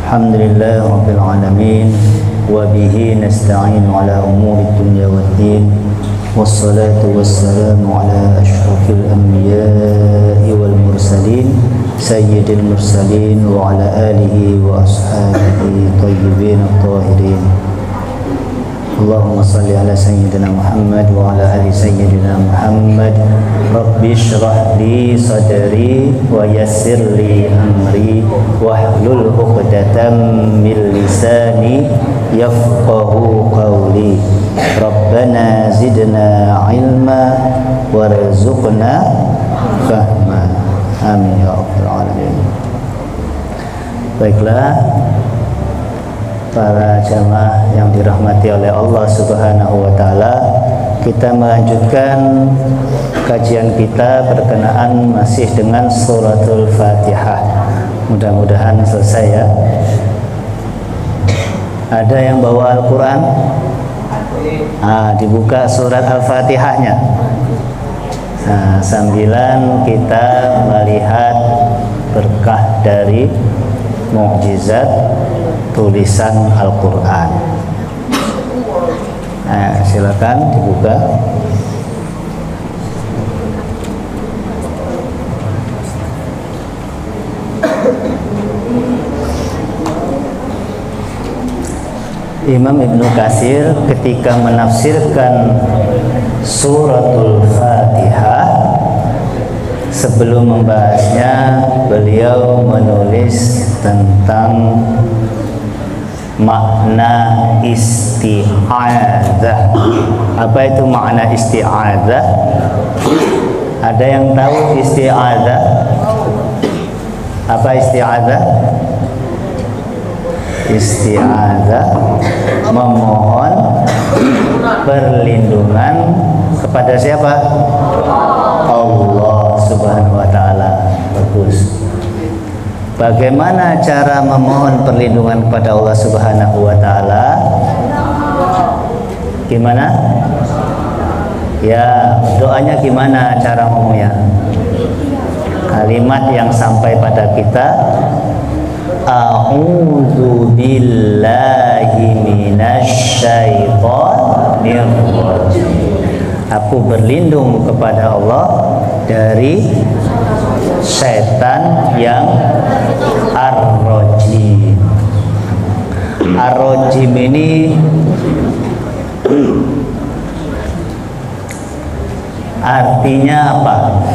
Alhamdulillah Rabbil Alamin. Wabihi nasta'in ala umuri dunya waddin. Wassalatu wassalamu ala ashrafil anbiya'i wal mursalin Sayyidil mursalin wa ala alihi wa ashabihi tayyibin at-tahirin. Allahumma salli ala Sayyidina Muhammad wa ala ali Sayyidina Muhammad. Rabbi shrah li sadri wa yassir li amri wahlul 'uqdatam min lisani yafqahu qawli. Rabbana zidna ilma warzuqna fahma. Amin ya rabbal alamin. Baiklah para jamaah yang dirahmati oleh Allah Subhanahu wa taala, kita melanjutkan kajian kita berkenaan masih dengan suratul Fatihah. Mudah-mudahan selesai ya. Ada yang bawa Al-Qur'an? Dibuka surat Al-Fatihahnya. Sambilan kita melihat berkah dari mukjizat tulisan Al-Quran. Silakan dibuka. Imam Ibnu Katsir ketika menafsirkan suratul Fatihah, sebelum membahasnya beliau menulis tentang makna isti'adzah. Apa itu makna isti'adzah? Ada yang tahu isti'adzah? Apa isti'adzah? Isti'adzah memohon perlindungan kepada siapa? Allah Subhanahu wa taala. Bagus. Bagaimana cara memohon perlindungan kepada Allah Subhanahu wa taala? Gimana? Ya, doanya gimana cara ngomongnya? Kalimat yang sampai pada kita, a'udzu billahi minasyaitonir rajim. Aku berlindung kepada Allah dari setan yang ar-rajim. Ar-rajim ini artinya apa?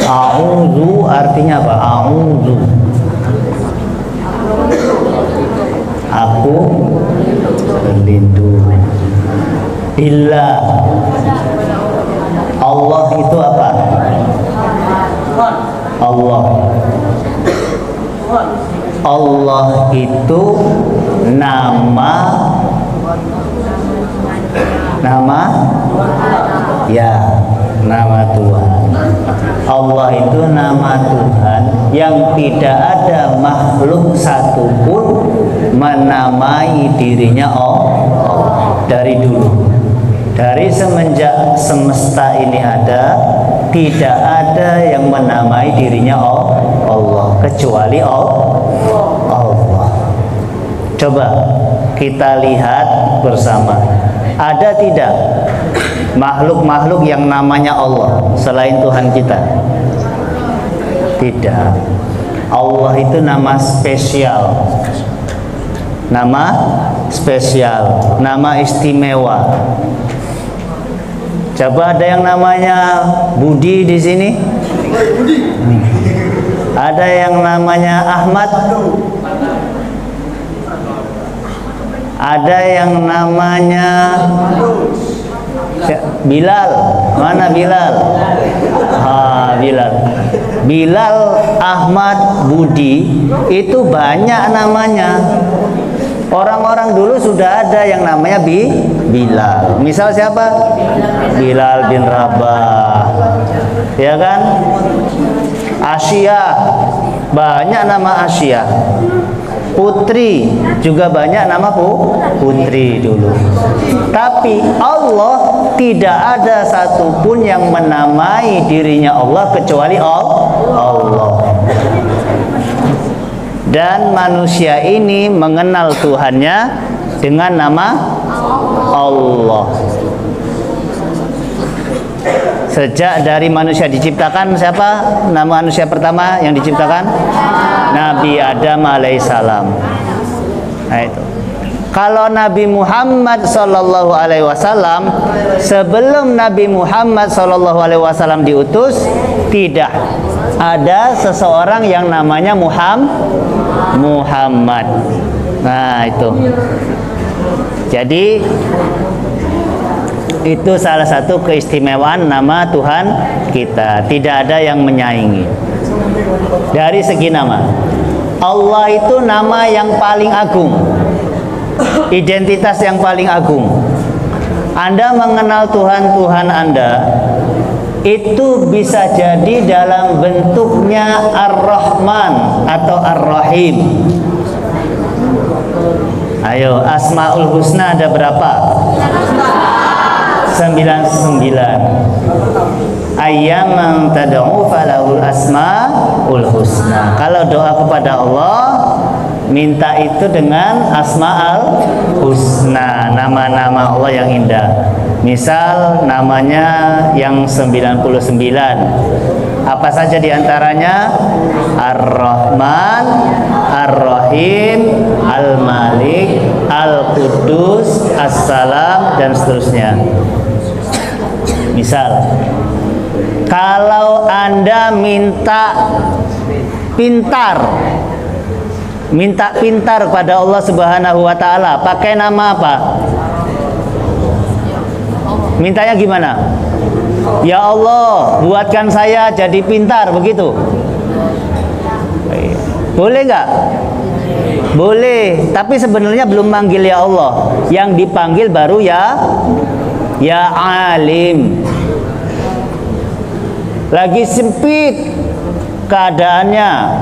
A'udzu artinya apa? A'udzu, aku berlindung. Billah, Allah itu apa? Allah. Allah itu nama ya, nama Tuhan. Allah itu nama Tuhan yang tidak ada makhluk satupun menamai dirinya Allah dari dulu. Dari semenjak semesta ini ada, tidak ada yang menamai dirinya Allah kecuali Allah. Coba kita lihat bersama, ada tidak makhluk-makhluk yang namanya Allah selain Tuhan kita? Tidak. Allah itu nama spesial, nama istimewa. Coba ada yang namanya Budi di sini? Ada yang namanya Ahmad? Ada yang namanya Bilal? Mana Bilal? Bilal, Ahmad, Budi, itu banyak namanya. Orang-orang dulu sudah ada yang namanya Bilal. Misal siapa? Bilal bin Rabah, ya kan? Asia, banyak nama Asia. Putri juga banyak nama putri dulu. Tapi Allah tidak ada satupun yang menamai dirinya Allah kecuali Allah. dan manusia ini mengenal Tuhannya dengan nama Allah. Sejak dari manusia diciptakan, siapa nama manusia pertama yang diciptakan? Nabi Adam alaihissalam. Nah itu. Kalau Nabi Muhammad sallallahu alaihi wasallam, sebelum Nabi Muhammad sallallahu alaihi wasallam diutus, tidak ada seseorang yang namanya Muhammad. Nah itu. Jadi itu salah satu keistimewaan nama Tuhan kita. Tidak ada yang menyaingi. Dari segi nama, Allah itu nama yang paling agung, identitas yang paling agung. Anda mengenal Tuhan Anda itu bisa jadi dalam bentuknya Ar-Rahman atau Ar-Rahim. Ayo, Asmaul Husna ada berapa? 99. Ayyaman tad'u falahul asmaul husna. Kalau doa kepada Allah, minta itu dengan Asmaul Husna, nama-nama Allah yang indah. Misal namanya yang 99. Apa saja diantaranya? Ar-Rahman, Ar-Rahim, Al-Malik, Al-Qudus, As-Salam, dan seterusnya. Misal, kalau Anda minta pintar pada Allah Subhanahu wa Ta'ala, pakai nama apa? Mintanya gimana? Ya Allah, buatkan saya jadi pintar, begitu. Boleh nggak? Boleh, tapi sebenarnya belum manggil ya Allah. Yang dipanggil baru ya Alim. Lagi sempit keadaannya,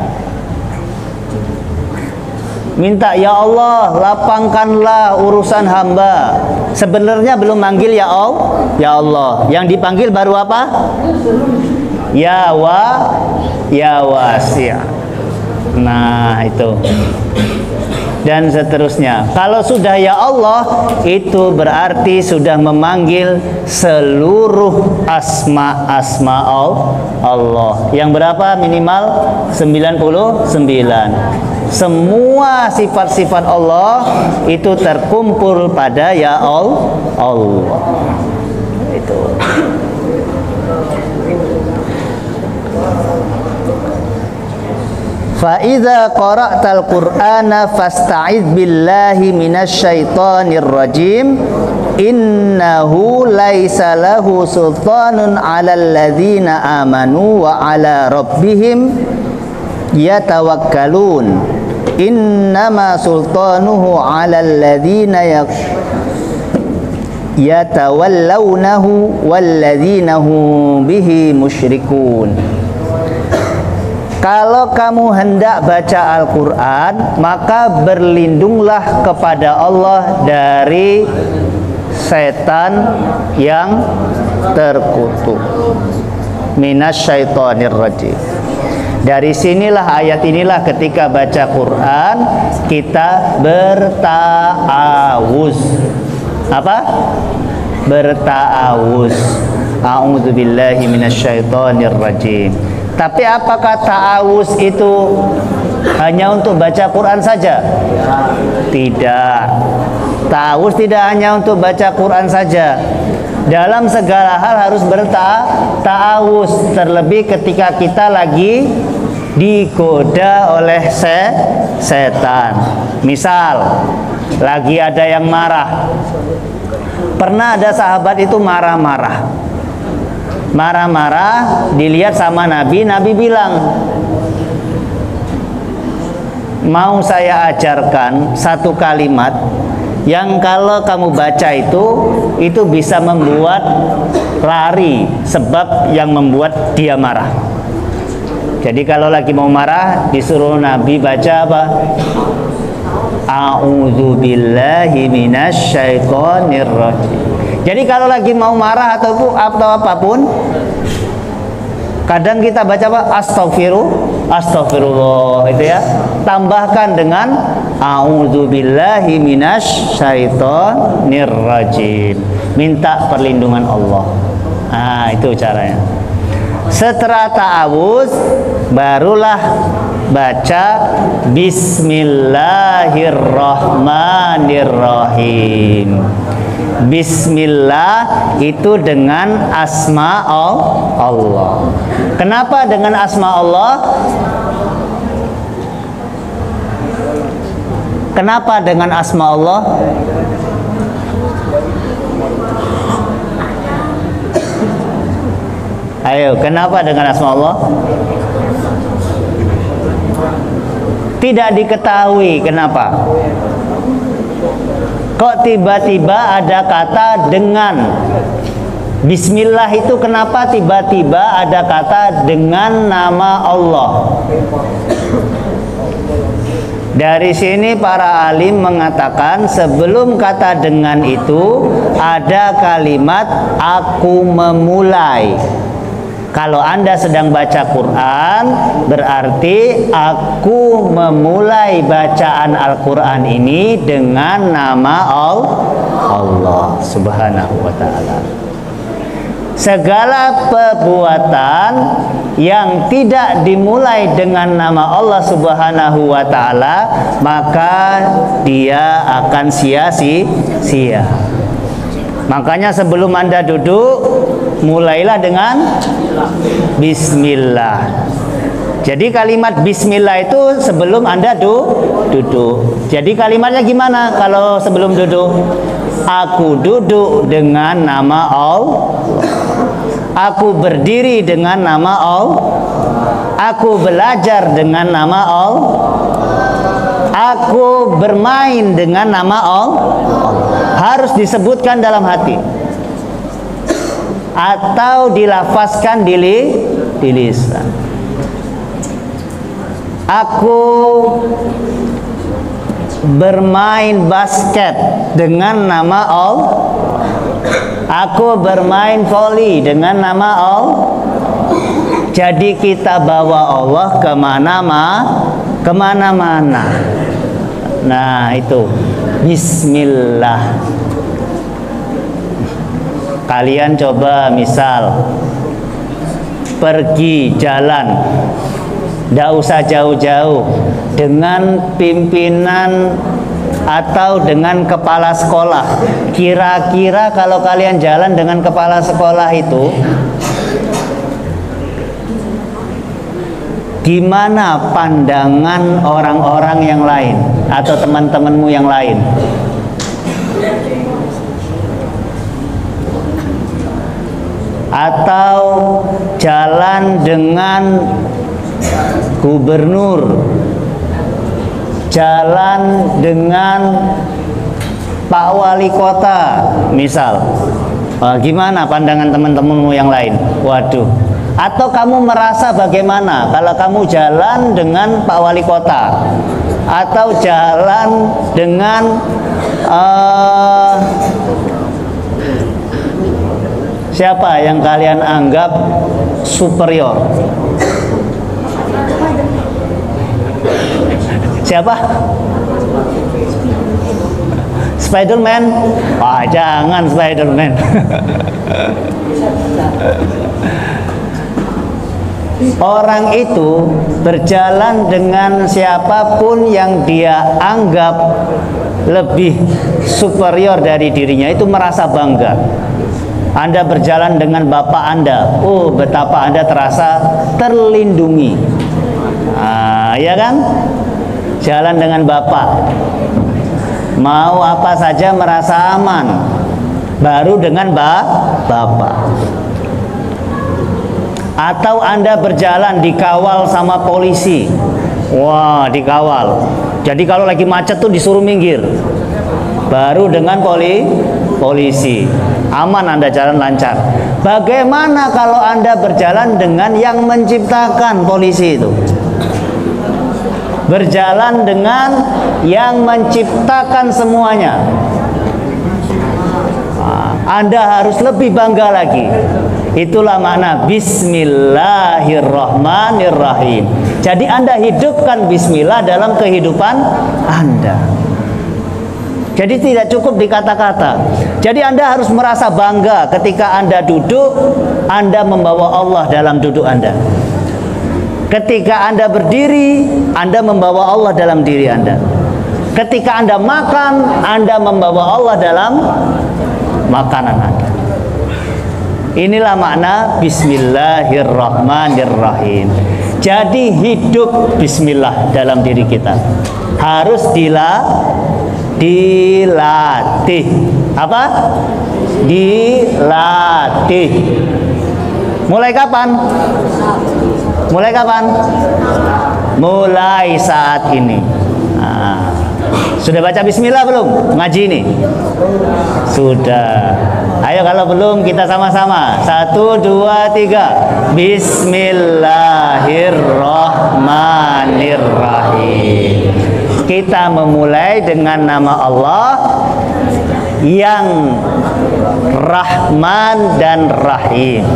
minta ya Allah, lapangkanlah urusan hamba. Sebenarnya belum manggil ya Allah. Yang dipanggil baru apa? Ya Wasi'. Nah itu. Dan seterusnya. Kalau sudah ya Allah, itu berarti sudah memanggil seluruh asma Allah. Yang berapa minimal? 99. Semua sifat-sifat Allah itu terkumpul pada ya Allah. Itu. Fa'idha qara'tal Qur'ana fasta'idz billahi minasyaitonir rajim. Innahu laisa lahu sultanun 'alal ladzina amanu wa 'ala rabbihim yatawakkalun. Innama sultanuhu 'alal ladzina yatawallawnahu walladzina hum bihi musyrikun. Kalau kamu hendak baca Al-Quran, maka berlindunglah kepada Allah dari setan yang terkutuk. Minasyaitonir rajim. Dari sinilah, ayat inilah ketika baca Quran kita berta'awuz. Apa? Berta'awuz. A'udzubillahi minasyaitonir rajim. Tapi apakah ta'awuz itu hanya untuk baca Quran saja? Tidak. Ta'awuz tidak hanya untuk baca Quran saja. Dalam segala hal harus berta'awuz. Terlebih ketika kita lagi digoda oleh setan. Misal, lagi ada yang marah. Pernah ada sahabat itu marah-marah, dilihat sama Nabi. Nabi bilang, mau saya ajarkan satu kalimat yang kalau kamu baca itu bisa membuat lari sebab yang membuat dia marah. Jadi kalau lagi mau marah, disuruh Nabi baca apa? A'udzubillahi minasyaitonir rajim. Jadi kalau lagi mau marah atau apapun, kadang kita baca apa? astagfirullah, itu ya. Tambahkan dengan a'udzubillahi minasyaitonir rajim. Minta perlindungan Allah. Nah, itu caranya. Setelah ta'awuz, barulah baca Bismillahirrahmanirrahim. Bismillah itu dengan asma Allah. Kenapa dengan asma Allah? Kenapa dengan asma Allah? Ayo, kenapa dengan asma Allah? Tidak diketahui kenapa. Kok tiba-tiba ada kata dengan? Bismillah itu kenapa tiba-tiba ada kata dengan nama Allah? Dari sini para alim mengatakan sebelum kata dengan itu ada kalimat aku memulai. Kalau Anda sedang baca Quran, berarti aku memulai bacaan Al-Quran ini dengan nama Allah Subhanahu wa ta'ala. Segala perbuatan yang tidak dimulai dengan nama Allah Subhanahu wa ta'ala, maka dia akan sia-sia. Makanya sebelum Anda duduk, mulailah dengan Bismillah. Jadi kalimat Bismillah itu sebelum Anda duduk. Jadi kalimatnya gimana kalau sebelum duduk? Aku duduk dengan nama Allah. Aku berdiri dengan nama Allah. Aku belajar dengan nama Allah. Aku bermain dengan nama Allah. Harus disebutkan dalam hati atau dilafazkan di lisan. Aku bermain basket dengan nama Allah. Aku bermain voli dengan nama Allah. Jadi kita bawa Allah kemana-mana. Nah itu Bismillah. Kalian coba misal pergi jalan, tidak usah jauh-jauh, dengan pimpinan atau dengan kepala sekolah. Kira-kira kalau kalian jalan dengan kepala sekolah itu, gimana pandangan orang-orang yang lain atau teman-temanmu yang lain? Atau jalan dengan gubernur, jalan dengan Pak Wali Kota misal, gimana pandangan teman-temanmu yang lain? Waduh. Atau kamu merasa bagaimana kalau kamu jalan dengan Pak Wali Kota, atau jalan dengan siapa yang kalian anggap superior? Siapa? Spiderman? Ah, jangan Spiderman. Orang itu berjalan dengan siapapun yang dia anggap lebih superior dari dirinya, itu merasa bangga. Anda berjalan dengan bapak Anda, oh betapa Anda terasa terlindungi. Ya kan? Jalan dengan bapak, mau apa saja merasa aman. Baru dengan bapak. Atau Anda berjalan dikawal sama polisi, wah dikawal. Jadi kalau lagi macet tuh disuruh minggir. Baru dengan polisi, aman, Anda jalan lancar. Bagaimana kalau Anda berjalan dengan yang menciptakan polisi itu? Berjalan dengan yang menciptakan semuanya. Anda harus lebih bangga lagi. Itulah makna Bismillahirrahmanirrahim. Jadi Anda hidupkan bismillah dalam kehidupan Anda. Jadi tidak cukup di kata-kata. Jadi Anda harus merasa bangga ketika Anda duduk, Anda membawa Allah dalam duduk Anda. Ketika Anda berdiri, Anda membawa Allah dalam diri Anda. Ketika Anda makan, Anda membawa Allah dalam makanan Anda. Inilah makna Bismillahirrahmanirrahim. Jadi hidup bismillah dalam diri kita. Harus dilatih. Apa? Dilatih. Mulai kapan? Mulai kapan? Mulai saat ini. Nah, sudah baca bismillah belum? Ngaji ini? Sudah. Ayo kalau belum kita sama-sama. 1, 2, 3. Bismillahirrahmanirrahim. Kita memulai dengan nama Allah yang Rahman dan Rahim.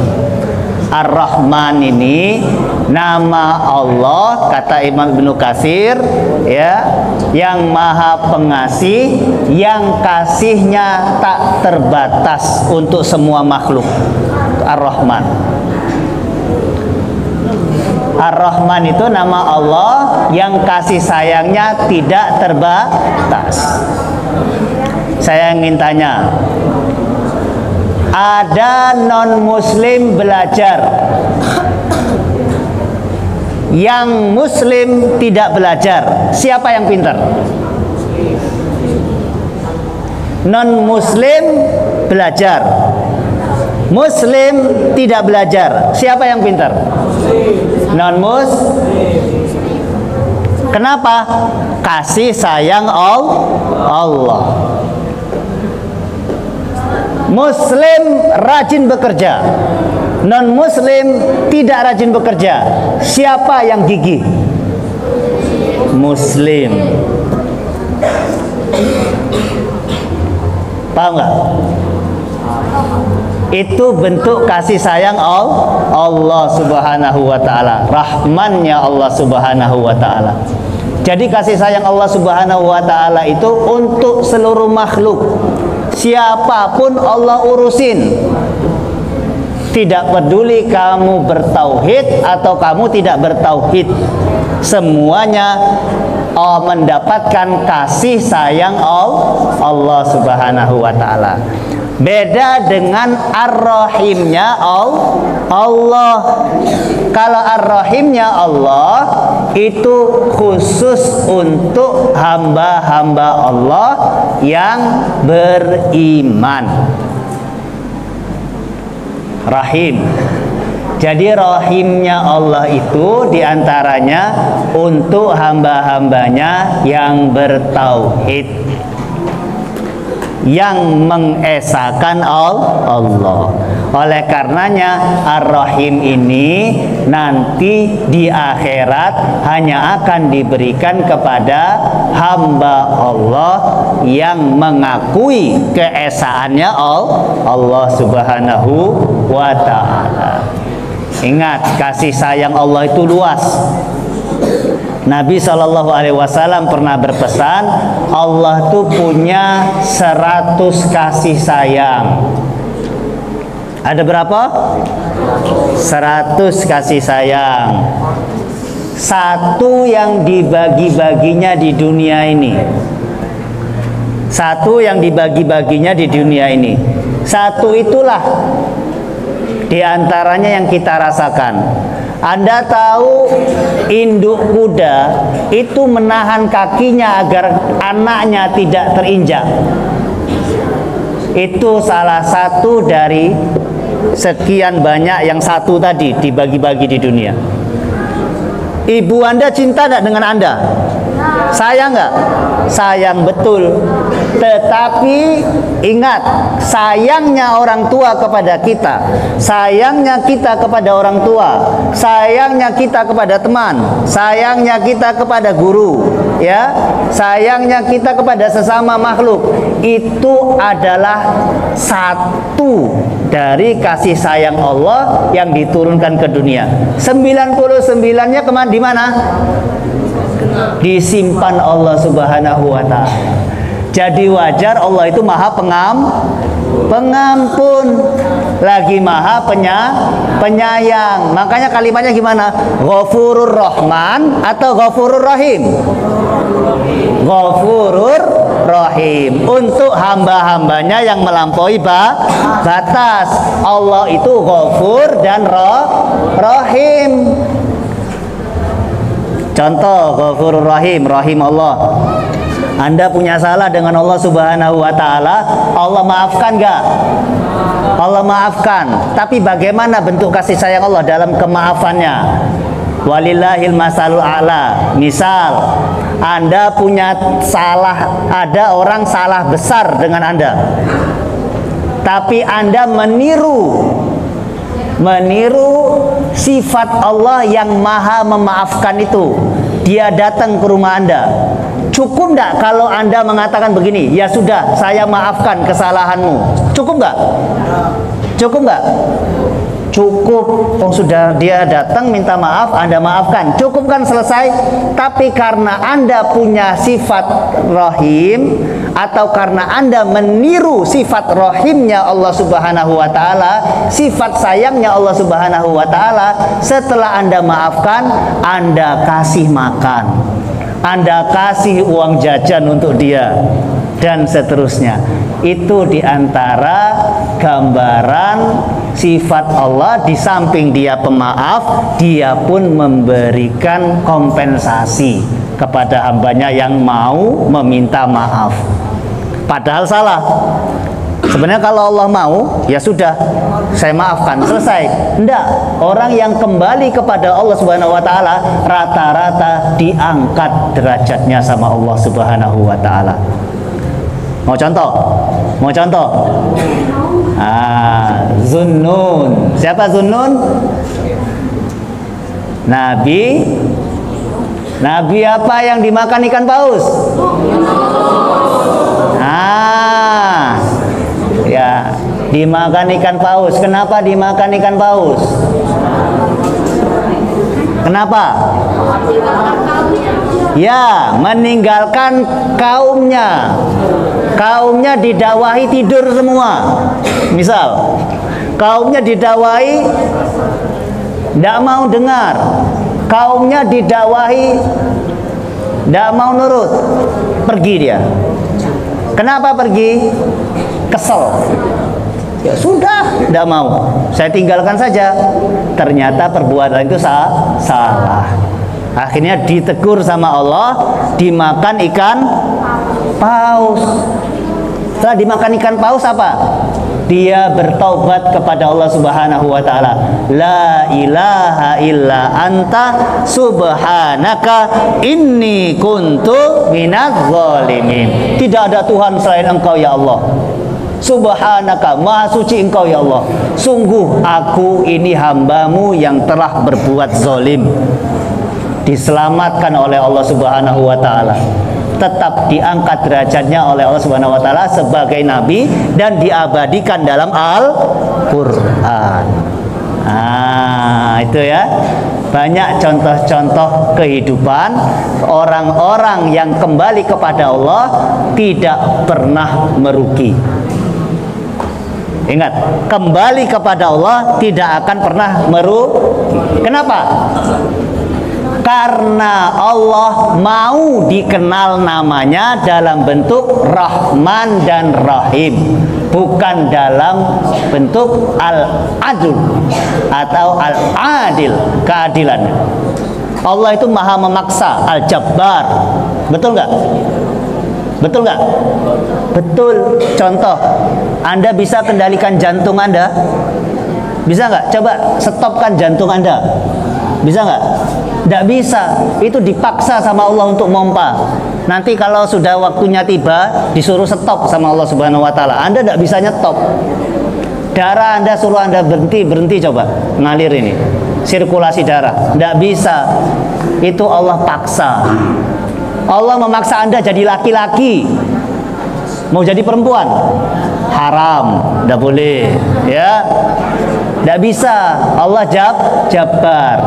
Ar-Rahman ini nama Allah, kata Imam Ibnu Katsir, ya, yang Maha Pengasih, yang kasihnya tak terbatas untuk semua makhluk. Ar-Rahman. Ar-Rahman itu nama Allah yang kasih sayangnya tidak terbatas. Saya ingin tanya, ada non-muslim belajar, yang muslim tidak belajar, siapa yang pintar? Non-muslim belajar, muslim tidak belajar, siapa yang pintar? Non-muslim. Kenapa? Kasih sayang Allah. Muslim rajin bekerja, non-muslim tidak rajin bekerja. Siapa yang gigih? Muslim. Paham nggak? Itu bentuk kasih sayang Allah Subhanahu wa ta'ala, rahmannya Allah Subhanahu wa ta'ala. Jadi kasih sayang Allah Subhanahu wa ta'ala itu untuk seluruh makhluk. Siapapun Allah urusin. Tidak peduli kamu bertauhid atau kamu tidak bertauhid, semuanya mendapatkan kasih sayang Allah Subhanahu wa ta'ala. Beda dengan Ar-Rahimnya Allah. Kalau Ar-Rahimnya Allah itu khusus untuk hamba-hamba Allah yang beriman. Rahim. Jadi rahimnya Allah itu diantaranya untuk hamba-hambanya yang bertauhid, yang mengesahkan Allah. Oleh karenanya Ar-Rahim ini nanti di akhirat hanya akan diberikan kepada hamba Allah yang mengakui keesaannya Allah Subhanahu wa ta'ala. Ingat, kasih sayang Allah itu luas. Nabi SAW pernah berpesan, Allah tuh punya 100 kasih sayang. Ada berapa? 100 kasih sayang. Satu yang dibagi-baginya di dunia ini. Satu yang dibagi-baginya di dunia ini. Satu itulah diantaranya yang kita rasakan. Anda tahu induk kuda itu menahan kakinya agar anaknya tidak terinjak. Itu salah satu dari sekian banyak yang satu tadi dibagi-bagi di dunia. Ibu Anda cinta tidak dengan Anda? Sayang nggak? Sayang betul. Tetapi ingat, sayangnya orang tua kepada kita, sayangnya kita kepada orang tua, sayangnya kita kepada teman, sayangnya kita kepada guru, ya, sayangnya kita kepada sesama makhluk, itu adalah satu dari kasih sayang Allah yang diturunkan ke dunia. 99-nya kemana? Di mana? Disimpan Allah Subhanahu wa ta'ala. Jadi wajar Allah itu maha pengampun, lagi maha penyayang. Makanya kalimatnya gimana? Ghafurur Rahman atau Ghafurur Rahim? Ghafurur Rahim, untuk hamba-hambanya yang melampaui batas. Allah itu Ghafur dan Rahim. Contoh Ghafurur Rahim, Rahim Allah. Anda punya salah dengan Allah Subhanahu wa ta'ala, Allah maafkan gak? Allah maafkan. Tapi bagaimana bentuk kasih sayang Allah dalam kemaafannya? Walillahil masalul a'la. Misal Anda punya salah, ada orang salah besar dengan Anda, tapi Anda meniru sifat Allah yang maha memaafkan itu. Dia datang ke rumah Anda. Cukup enggak kalau Anda mengatakan begini, ya sudah, saya maafkan kesalahanmu? Cukup enggak? Cukup enggak? Cukup. Oh, sudah dia datang minta maaf, Anda maafkan. Cukup kan, selesai. Tapi karena Anda punya sifat rahim, atau karena Anda meniru sifat rahimnya Allah Subhanahu wa ta'ala, sifat sayangnya Allah Subhanahu wa ta'ala, setelah Anda maafkan, Anda kasih makan, Anda kasih uang jajan untuk dia, dan seterusnya. Itu diantara gambaran sifat Allah. Di samping dia pemaaf, dia pun memberikan kompensasi kepada hambanya yang mau meminta maaf, padahal salah. Sebenarnya kalau Allah mau, ya sudah, saya maafkan, selesai. Enggak, orang yang kembali kepada Allah Subhanahu wa ta'ala rata-rata diangkat derajatnya sama Allah Subhanahu wa ta'ala. Mau contoh? Mau contoh? Zunnun. Siapa Zunnun? Nabi apa yang dimakan ikan paus? Ya, dimakan ikan paus. Kenapa dimakan ikan paus? Kenapa? Ya, meninggalkan kaumnya. Kaumnya didakwahi tidur semua. Misal, kaumnya didakwahi tidak mau dengar, kaumnya didakwahi tidak mau nurut, pergi dia. Kenapa pergi? Kesel. Ya sudah, tidak mau, saya tinggalkan saja. Ternyata perbuatan itu salah. Akhirnya ditegur sama Allah, dimakan ikan paus. Setelah dimakan ikan paus apa? Dia bertaubat kepada Allah Subhanahu wa ta'ala. La ilaha illa anta subhanaka inni kuntu minadz zalimin. Tidak ada Tuhan selain Engkau ya Allah. Subhanaka, maha suci Engkau ya Allah. Sungguh aku ini hambamu yang telah berbuat zalim. Diselamatkan oleh Allah Subhanahu wa ta'ala. Tetap diangkat derajatnya oleh Allah Subhanahu wa ta'ala sebagai nabi dan diabadikan dalam Al-Qur'an. Itu ya. Banyak contoh-contoh kehidupan orang-orang yang kembali kepada Allah tidak pernah merugi. Ingat, kembali kepada Allah tidak akan pernah merugi. Kenapa? Karena Allah mau dikenal namanya dalam bentuk Rahman dan Rahim, bukan dalam bentuk Al-Adl atau Al-Adil, keadilan. Allah itu maha memaksa, Al-Jabbar. Betul nggak? Betul nggak? Betul. Contoh, Anda bisa kendalikan jantung Anda? Bisa nggak? Coba stopkan jantung Anda. Bisa nggak? Tidak bisa. Itu dipaksa sama Allah untuk mompa. Nanti kalau sudah waktunya tiba, disuruh stop sama Allah Subhanahu wa ta'ala. Anda tidak bisa nyetop. Darah Anda suruh Anda berhenti coba ngalir ini, sirkulasi darah. Tidak bisa. Itu Allah paksa. Allah memaksa Anda jadi laki-laki, mau jadi perempuan. haram, tidak boleh, ya, tidak bisa. Allah Jabbar.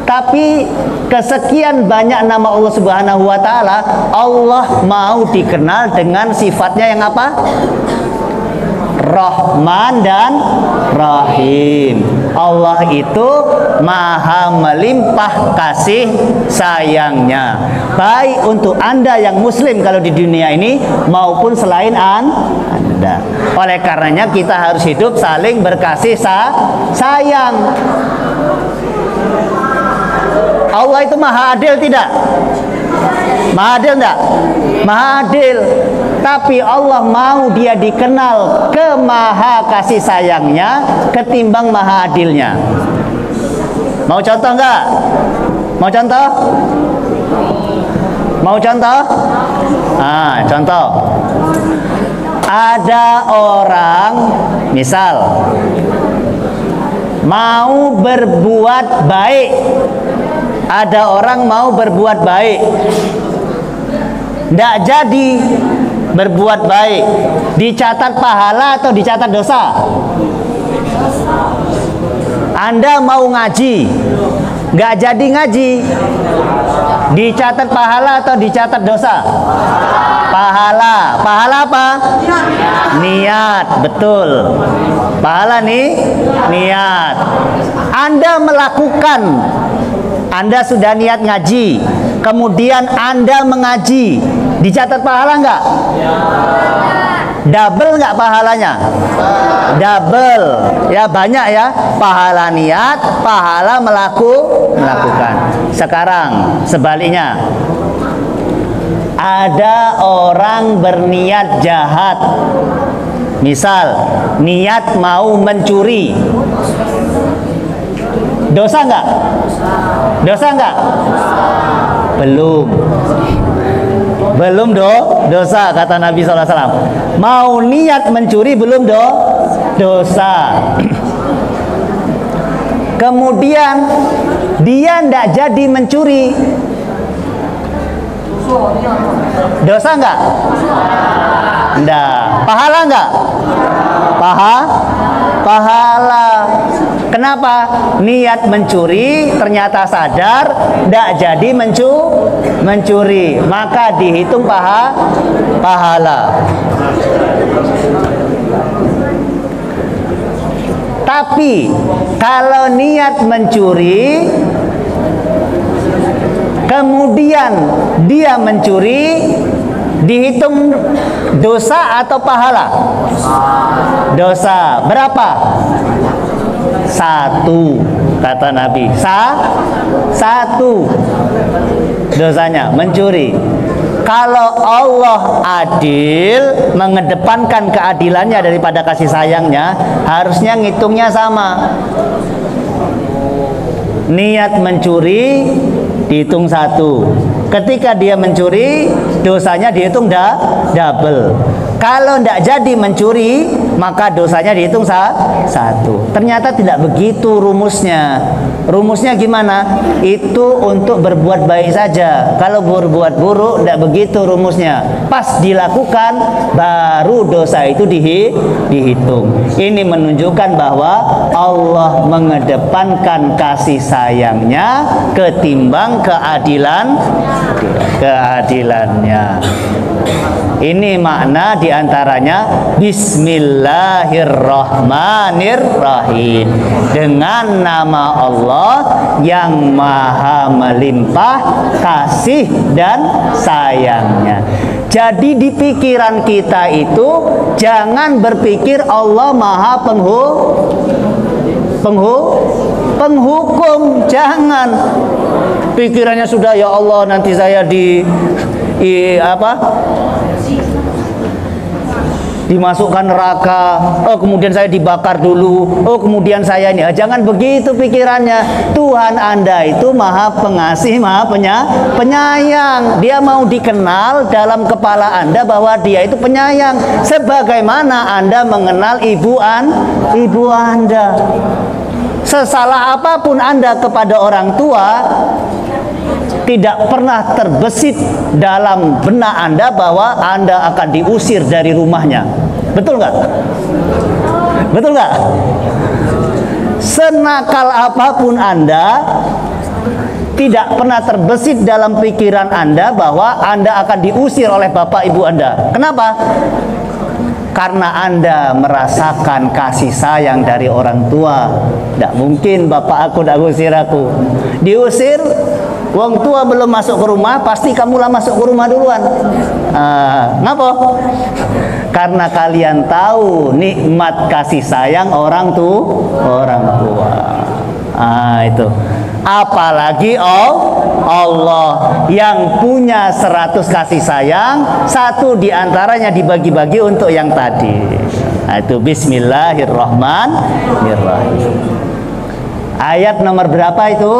Tapi kesekian banyak nama Allah Subhanahu wa Ta'ala, Allah mau dikenal dengan sifatnya yang apa? Rahman dan Rahim. Allah itu maha melimpah kasih sayangnya, baik untuk Anda yang muslim kalau di dunia ini maupun selain Anda. Oleh karenanya kita harus hidup saling berkasih sayang. Allah itu maha adil tidak? Maha adil tidak? Maha adil. Tapi Allah mau dia dikenal ke maha kasih sayangnya ketimbang maha adilnya. Mau contoh enggak? Mau contoh? Mau contoh? Contoh. Ada orang misal mau berbuat baik. Ada orang mau berbuat baik, tidak jadi berbuat baik, dicatat pahala atau dicatat dosa? Anda mau ngaji, nggak jadi ngaji, dicatat pahala atau dicatat dosa? Pahala. Pahala apa? Niat. Betul. Pahala nih niat. Anda melakukan, Anda sudah niat ngaji, kemudian Anda mengaji, dicatat pahala nggak? Double nggak pahalanya? Double. Ya, banyak ya. Pahala niat, pahala melakukan. Sekarang sebaliknya, ada orang berniat jahat. Misal niat mau mencuri, dosa nggak? Dosa nggak? Belum dosa, kata Nabi SAW. Mau niat mencuri belum dosa. Kemudian dia ndak jadi mencuri, dosa nggak? Ndak. Pahala nggak? Pahala. Kenapa? Niat mencuri, ternyata sadar ndak jadi mencuri, maka dihitung pahala. Tapi kalau niat mencuri, kemudian dia mencuri, dihitung dosa atau pahala? Dosa. Berapa? 1, kata Nabi. 1 dosanya mencuri. Kalau Allah adil, mengedepankan keadilannya daripada kasih sayangnya, harusnya ngitungnya sama. Niat mencuri dihitung 1. Ketika dia mencuri, dosanya dihitung double. Kalau tidak jadi mencuri, maka dosanya dihitung 1. Ternyata tidak begitu rumusnya. Rumusnya gimana? Itu untuk berbuat baik saja. Kalau berbuat buruk, tidak begitu rumusnya. Pas dilakukan, baru dosa itu dihitung. Ini menunjukkan bahwa Allah mengedepankan kasih sayangnya ketimbang keadilannya. Ini makna diantaranya Bismillahirrahmanirrahim, dengan nama Allah yang maha melimpah kasih dan sayangnya. Jadi di pikiran kita itu jangan berpikir Allah maha penghukum. Jangan. Pikirannya sudah, ya Allah nanti saya dimasukkan neraka, kemudian saya dibakar dulu, kemudian saya ini. Jangan begitu pikirannya. Tuhan Anda itu maha pengasih, maha penyayang. Dia mau dikenal dalam kepala Anda bahwa dia itu penyayang, sebagaimana Anda mengenal ibu Anda. Sesalah apapun Anda kepada orang tua, tidak pernah terbesit dalam benak Anda bahwa Anda akan diusir dari rumahnya. Betul nggak? Betul nggak? Senakal apapun Anda, tidak pernah terbesit dalam pikiran Anda bahwa Anda akan diusir oleh bapak ibu Anda. Kenapa? Karena Anda merasakan kasih sayang dari orang tua. Tidak mungkin bapak aku tidak usir aku. Diusir, wong tua belum masuk ke rumah, pasti kamulah masuk ke rumah duluan. Ngapa? Karena kalian tahu nikmat kasih sayang orang tua. Itu. Apalagi Allah yang punya 100 kasih sayang, satu diantaranya dibagi-bagi untuk yang tadi. Itu Bismillahirrahmanirrahim. Ayat nomor berapa itu?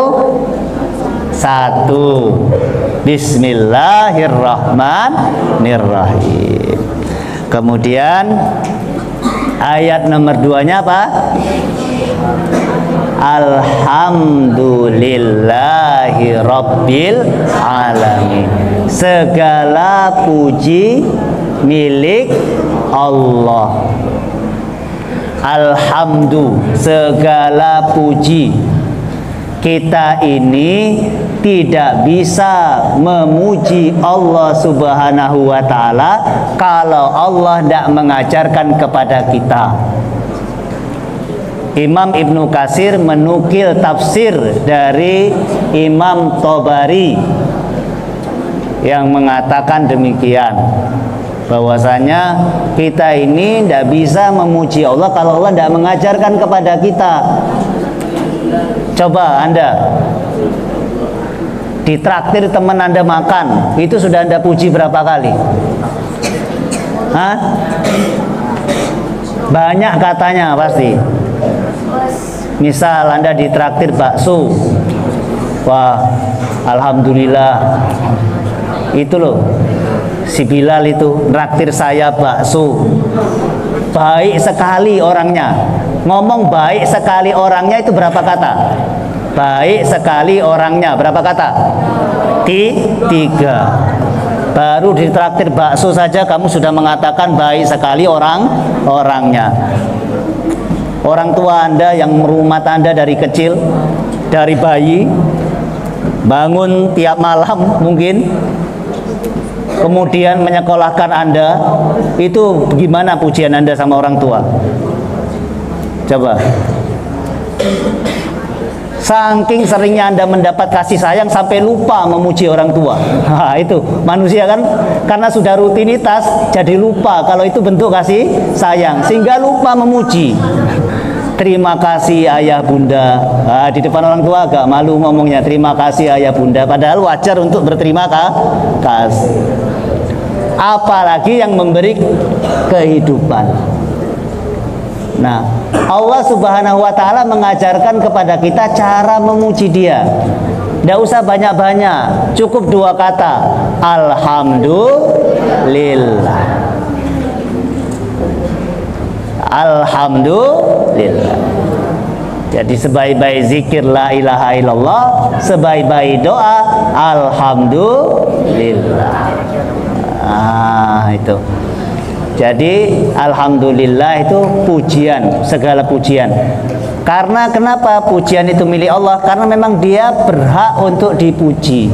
1. Bismillahirrahmanirrahim. Kemudian ayat nomor 2-nya apa? Alhamdulillahi Rabbil Alamin. Segala puji milik Allah. Alhamdulillah, segala puji. Kita ini tidak bisa memuji Allah Subhanahu wa ta'ala kalau Allah tidak mengajarkan kepada kita. Imam Ibnu Katsir menukil tafsir dari Imam Tobari yang mengatakan demikian, bahwasanya kita ini tidak bisa memuji Allah kalau Allah tidak mengajarkan kepada kita. Coba Anda ditraktir teman Anda makan, itu sudah Anda puji berapa kali? Hah? Banyak katanya pasti. Misal Anda ditraktir bakso, wah alhamdulillah, itu loh si Bilal itu traktir saya bakso, baik sekali orangnya. Ngomong baik sekali orangnya itu berapa kata? Baik sekali orangnya berapa kata? 3. Baru ditraktir bakso saja kamu sudah mengatakan baik sekali orangnya. Orang tua Anda yang merumat Anda dari kecil, dari bayi, bangun tiap malam mungkin, kemudian menyekolahkan Anda, itu gimana pujian Anda sama orang tua? Coba. Saking seringnya Anda mendapat kasih sayang sampai lupa memuji orang tua. Nah, itu manusia kan, karena sudah rutinitas jadi lupa kalau itu bentuk kasih sayang, sehingga lupa memuji. Terima kasih ayah bunda. Nah, di depan orang tua agak malu ngomongnya terima kasih ayah bunda, padahal wajar untuk berterima kasih. Apalagi yang memberi kehidupan. Nah, Allah Subhanahu wa ta'ala mengajarkan kepada kita cara memuji Dia. Tidak usah banyak-banyak, cukup 2 kata. Alhamdulillah. Alhamdulillah. Jadi sebaik-baik zikir la ilaha illallah, sebaik-baik doa alhamdulillah. Itu. Jadi alhamdulillah itu pujian, segala pujian. Karena kenapa pujian itu milik Allah? Karena memang Dia berhak untuk dipuji.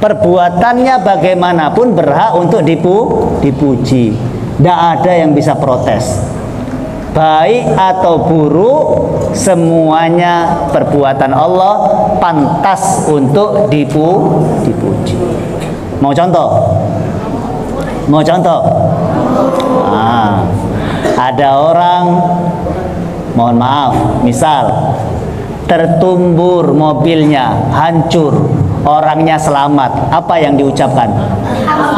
Perbuatannya bagaimanapun berhak untuk dipuji. Tidak ada yang bisa protes. Baik atau buruk, semuanya perbuatan Allah pantas untuk dipuji. Mau contoh? Mau contoh? Ada orang, mohon maaf, misal tertumbur mobilnya, hancur, orangnya selamat, apa yang diucapkan?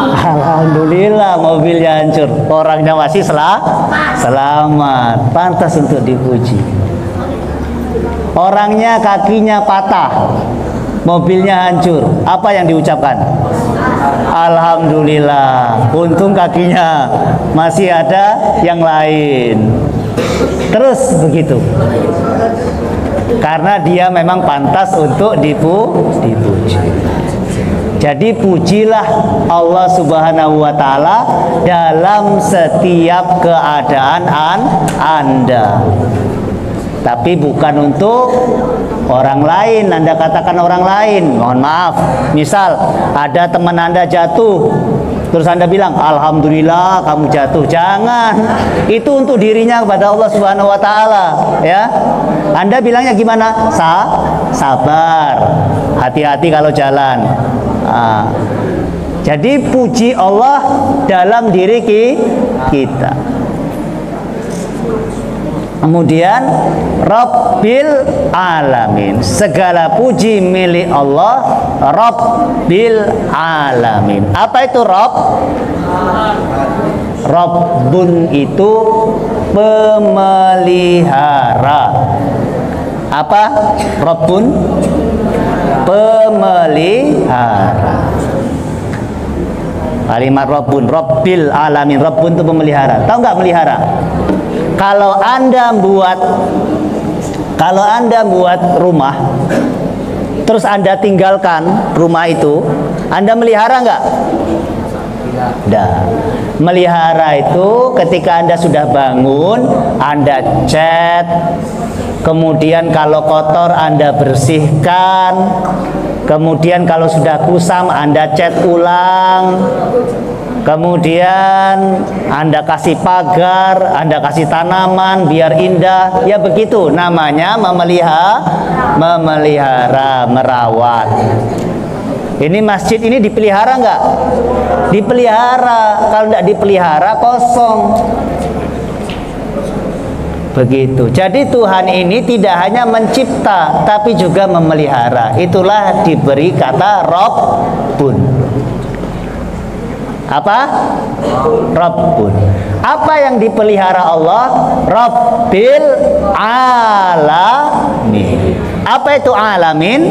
Alhamdulillah mobilnya hancur, orangnya masih selamat, pantas untuk dipuji. Orangnya kakinya patah, mobilnya hancur, apa yang diucapkan? Alhamdulillah, untung kakinya masih ada yang lain. Terus begitu. karena dia memang pantas untuk dipuji. Jadi pujilah Allah Subhanahu wa taala dalam setiap keadaan Anda. Tapi bukan untuk orang lain. Anda katakan orang lain, mohon maaf. Misal ada teman Anda jatuh, terus Anda bilang, alhamdulillah kamu jatuh. Jangan. Itu untuk dirinya kepada Allah Subhanahu wa taala, ya. Anda bilangnya gimana? Sabar. Hati-hati kalau jalan. Jadi puji Allah dalam diri kita. Kemudian Rabbil Alamin, segala puji milik Allah, Rabbil Alamin. Apa itu Rabb? Rabbun itu pemelihara. Apa Rabbun? Pemelihara. Kalimat Rabbun, Rabbil Alamin. Rabbun itu pemelihara. Tahu nggak melihara? Kalau Anda buat rumah, terus Anda tinggalkan rumah itu, Anda melihara nggak? Tidak. Melihara itu ketika Anda sudah bangun, Anda cat, kemudian kalau kotor Anda bersihkan, kemudian kalau sudah kusam Anda cat ulang, kemudian Anda kasih pagar, Anda kasih tanaman biar indah. Ya begitu namanya memelihara, merawat. Ini masjid ini dipelihara nggak? Dipelihara. Kalau nggak dipelihara kosong. Begitu. Jadi Tuhan ini tidak hanya mencipta, tapi juga memelihara. Itulah diberi kata Rabbun. Apa? Rabbun. Apa yang dipelihara Allah? Rabbil Alamin. Apa itu alamin?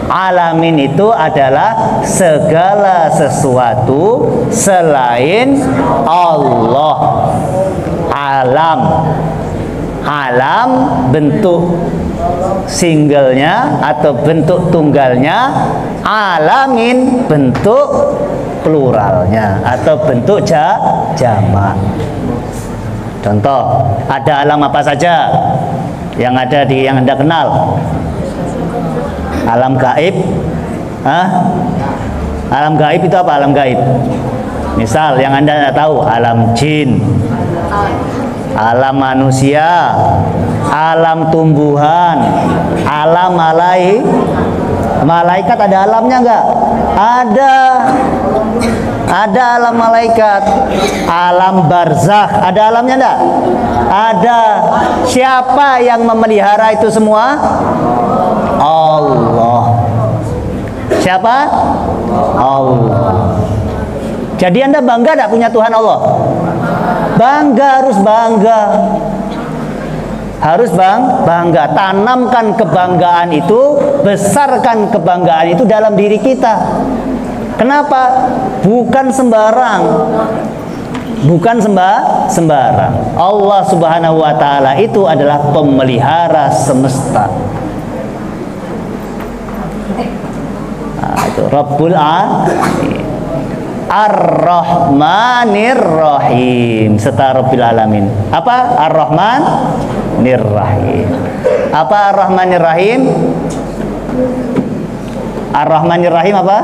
Alamin itu adalah segala sesuatu selain Allah. Alam. Alam bentuk singlenya atau bentuk tunggalnya, alamin bentuk pluralnya atau bentuk jamak. Contoh, ada alam apa saja yang ada yang Anda kenal? Alam gaib. Alam gaib itu apa? Alam gaib. Misal yang Anda tidak tahu, alam jin, alam manusia, alam tumbuhan, alam malaikat. Ada alamnya enggak? Ada alam malaikat. Alam barzakh, ada alamnya enggak? Ada. Siapa yang memelihara itu semua? Allah. Siapa? Allah. Jadi Anda bangga enggak punya Tuhan Allah? Bangga, harus bangga. Harus bangga. Tanamkan kebanggaan itu, besarkan kebanggaan itu dalam diri kita. Kenapa? Bukan sembarang. Bukan sembarang. Allah Subhanahu wa taala itu adalah pemelihara semesta. Itu Rabbul Alamin. Ar-Rahmanir Rahim. Serta Rabbil Alamin. Apa? Ar-Rahmanir Rahim. Apa Ar-Rahmanir Rahim? Ar-Rahmanir Rahim apa?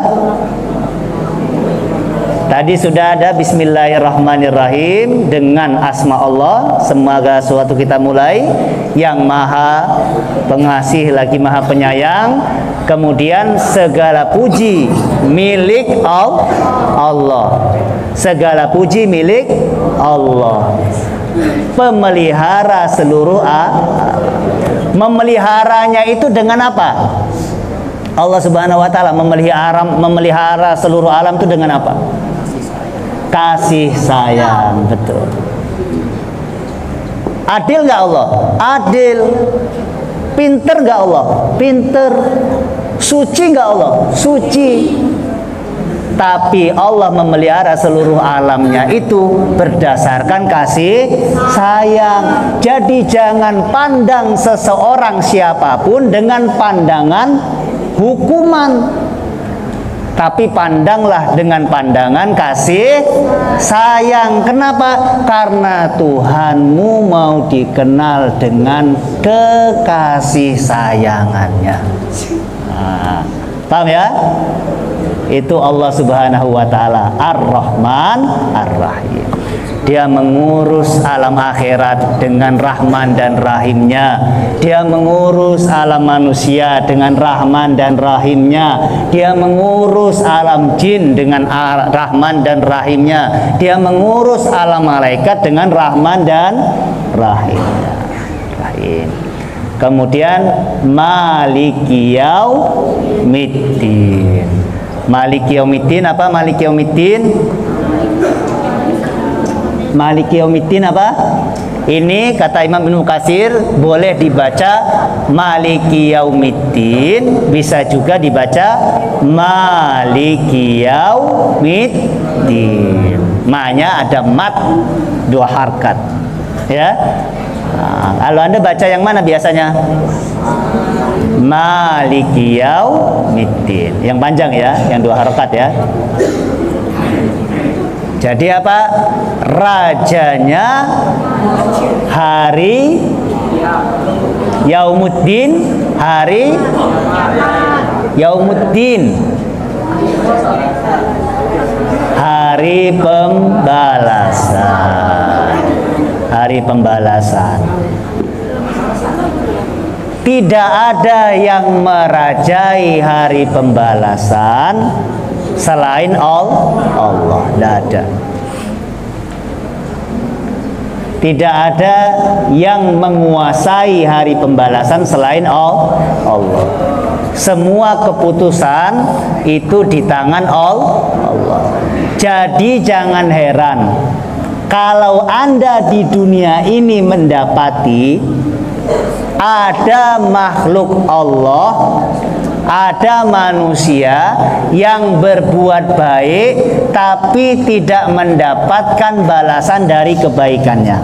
Tadi sudah ada Bismillahirrahmanirrahim dengan asma Allah. Semoga suatu kita mulai yang maha pengasih lagi maha penyayang. Kemudian segala puji milik Allah. Segala puji milik Allah. Pemelihara seluruh memeliharanya itu dengan apa? Allah Subhanahu wa taala memelihara seluruh alam itu dengan apa? Kasih sayang, betul. Adil nggak Allah? Adil. Pinter nggak Allah? Pinter. Suci nggak Allah? Suci. tapi Allah memelihara seluruh alamnya itu berdasarkan kasih sayang. Jadi jangan pandang seseorang siapapun dengan pandangan hukuman, tapi pandanglah dengan pandangan kasih sayang. Kenapa? Karena Tuhanmu mau dikenal dengan kekasih sayangannya. Nah, paham ya? Itu Allah Subhanahu wa Ta'ala Ar-Rahman Ar-Rahim. Dia mengurus alam akhirat dengan Rahman dan Rahimnya. Dia mengurus alam manusia dengan Rahman dan Rahimnya. Dia mengurus alam jin dengan Rahman dan Rahimnya. Dia mengurus alam malaikat dengan Rahman dan Rahimnya. Rahim. Kemudian Maliki Yaumiddin. Maliki Yaumiddin apa? Maliki Yaumiddin. Maliki Yaumiddin apa? Ini kata Imam Ibnu Katsir boleh dibaca Maliki Yaumiddin, bisa juga dibaca Maliki Yaumiddin. Ma-nya ada mat 2 harkat. Ya. Nah, kalau Anda baca yang mana biasanya? Maliki Yaumiddin. Yang panjang ya, yang 2 harokat ya. Jadi apa? Rajanya hari Yaumuddin, hari Yaumuddin, hari pembalasan. Hari pembalasan. Tidak ada yang merajai hari pembalasan selain Allah. Tidak ada. Tidak ada yang menguasai hari pembalasan selain Allah. Semua keputusan itu di tangan Allah. Jadi jangan heran kalau Anda di dunia ini mendapati ada makhluk Allah, ada manusia yang berbuat baik tapi tidak mendapatkan balasan dari kebaikannya,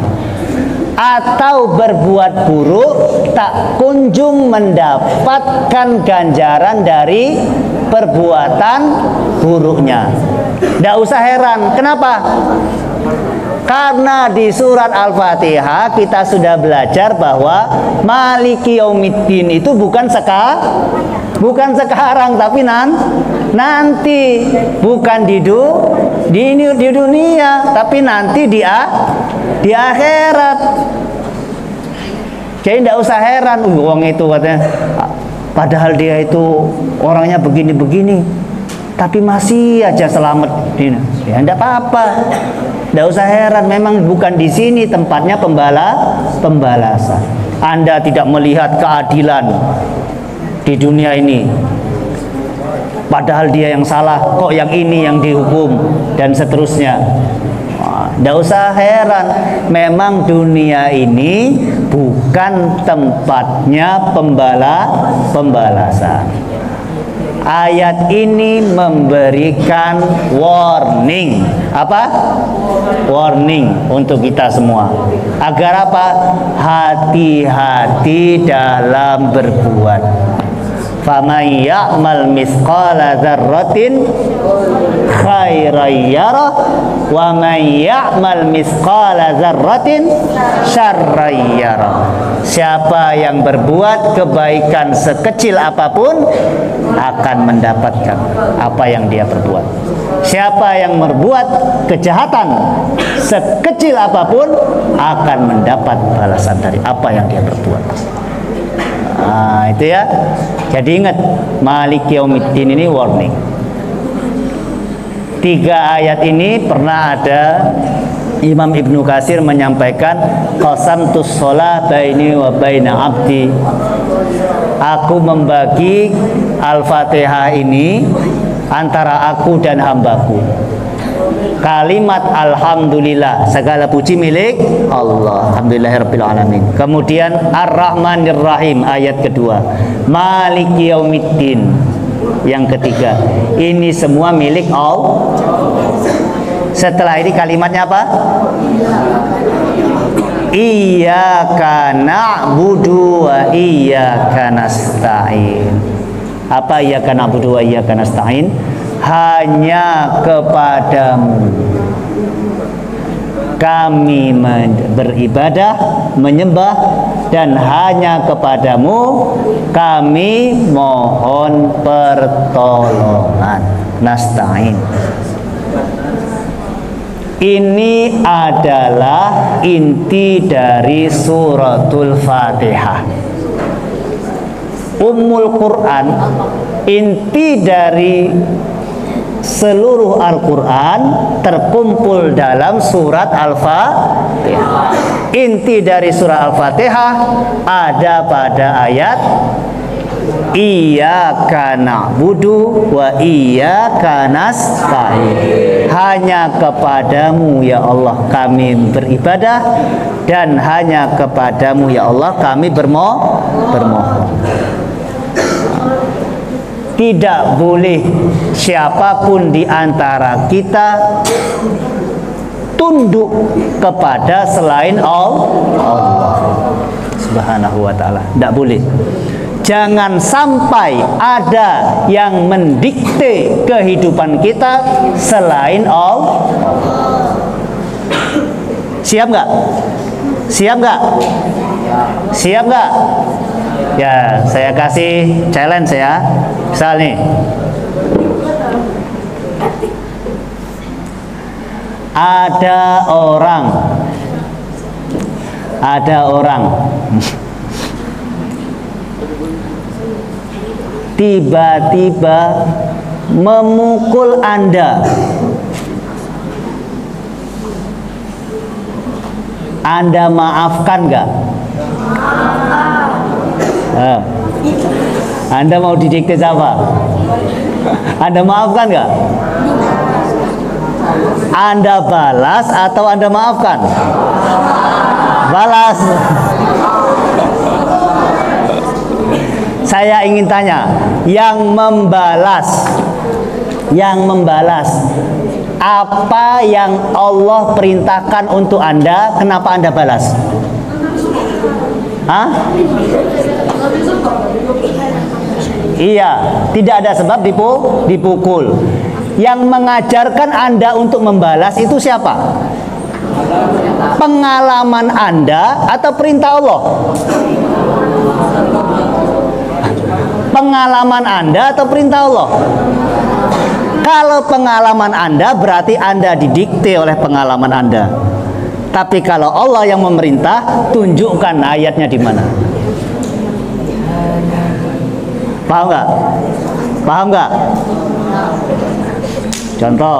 atau berbuat buruk tak kunjung mendapatkan ganjaran dari perbuatan buruknya. Tidak usah heran. Kenapa? Karena di surat Al-Fatihah kita sudah belajar bahwa Maliki Yaumiddin itu bukan sekarang, tapi nanti, bukan di dunia, tapi nanti di akhirat. Jadi tidak usah heran, uang itu katanya, padahal dia itu orangnya begini-begini, tapi masih aja selamat. Ya tidak apa-apa. Tidak usah heran, memang bukan di sini tempatnya pembalasan. Anda tidak melihat keadilan di dunia ini, padahal dia yang salah, kok yang ini yang dihukum, dan seterusnya. Tidak usah heran, memang dunia ini bukan tempatnya pembalasan. Ayat ini memberikan warning. Apa? Warning untuk kita semua. Agar apa? Hati-hati dalam berbuat. Faman ya'mal mithqala dzarratin khairan yarah wa man ya'mal mithqala dzarratin syarran yarah. Siapa yang berbuat kebaikan sekecil apapun akan mendapatkan apa yang dia perbuat. Siapa yang berbuat kejahatan sekecil apapun akan mendapat balasan dari apa yang dia perbuat. Nah, itu ya. Jadi ingat, Maliki Yaumiddin ini warning. 3 ayat ini pernah ada Imam Ibnu Katsir menyampaikan, qasamtus shalah baini wa baina abdi. Aku membagi Al-Fatihah ini antara aku dan hambaku. Kalimat alhamdulillah, segala puji milik Allah, alhamdulillahirabbil alamin. Kemudian Ar-Rahmanir Rahim ayat kedua, Maliki Yaumiddin, yang ketiga. Ini semua milik Allah. Setelah ini kalimatnya apa? Iyyaka na'budu wa iyyaka nasta'in. Apa iyyaka na'budu wa iyyaka nasta'in? Hanya kepadamu kami beribadah, menyembah, dan hanya kepadamu kami mohon pertolongan. Nasta'in. Ini adalah inti dari suratul Fatihah. Ummul Quran, inti dari seluruh Al-Quran terkumpul dalam surat Al-Fatihah. Inti dari surah Al-Fatihah ada pada ayat Iyyaka na'budu wa iyyaka nasta'in. Hanya kepadamu ya Allah kami beribadah, dan hanya kepadamu ya Allah kami bermohon. Tidak boleh siapapun di antara kita tunduk kepada selain Allah Subhanahu wa ta'ala. Tidak boleh. Jangan sampai ada yang mendikte kehidupan kita selain Allah. Siap nggak? Siap nggak? Siap nggak? Ya, saya kasih challenge ya. Misal nih, ada orang tiba-tiba memukul Anda. Anda maafkan nggak? Anda mau didikte siapa? Anda maafkan nggak? Anda balas atau Anda maafkan? Balas. Saya ingin tanya, yang membalas, apa yang Allah perintahkan untuk Anda, kenapa Anda balas? Hah? Iya, tidak ada sebab dipukul. Yang mengajarkan Anda untuk membalas itu siapa? Pengalaman Anda atau perintah Allah? Pengalaman Anda atau perintah Allah? Kalau pengalaman Anda berarti Anda didikte oleh pengalaman Anda. Tapi kalau Allah yang memerintah, tunjukkan ayatnya di mana. Paham nggak? Paham nggak? Contoh,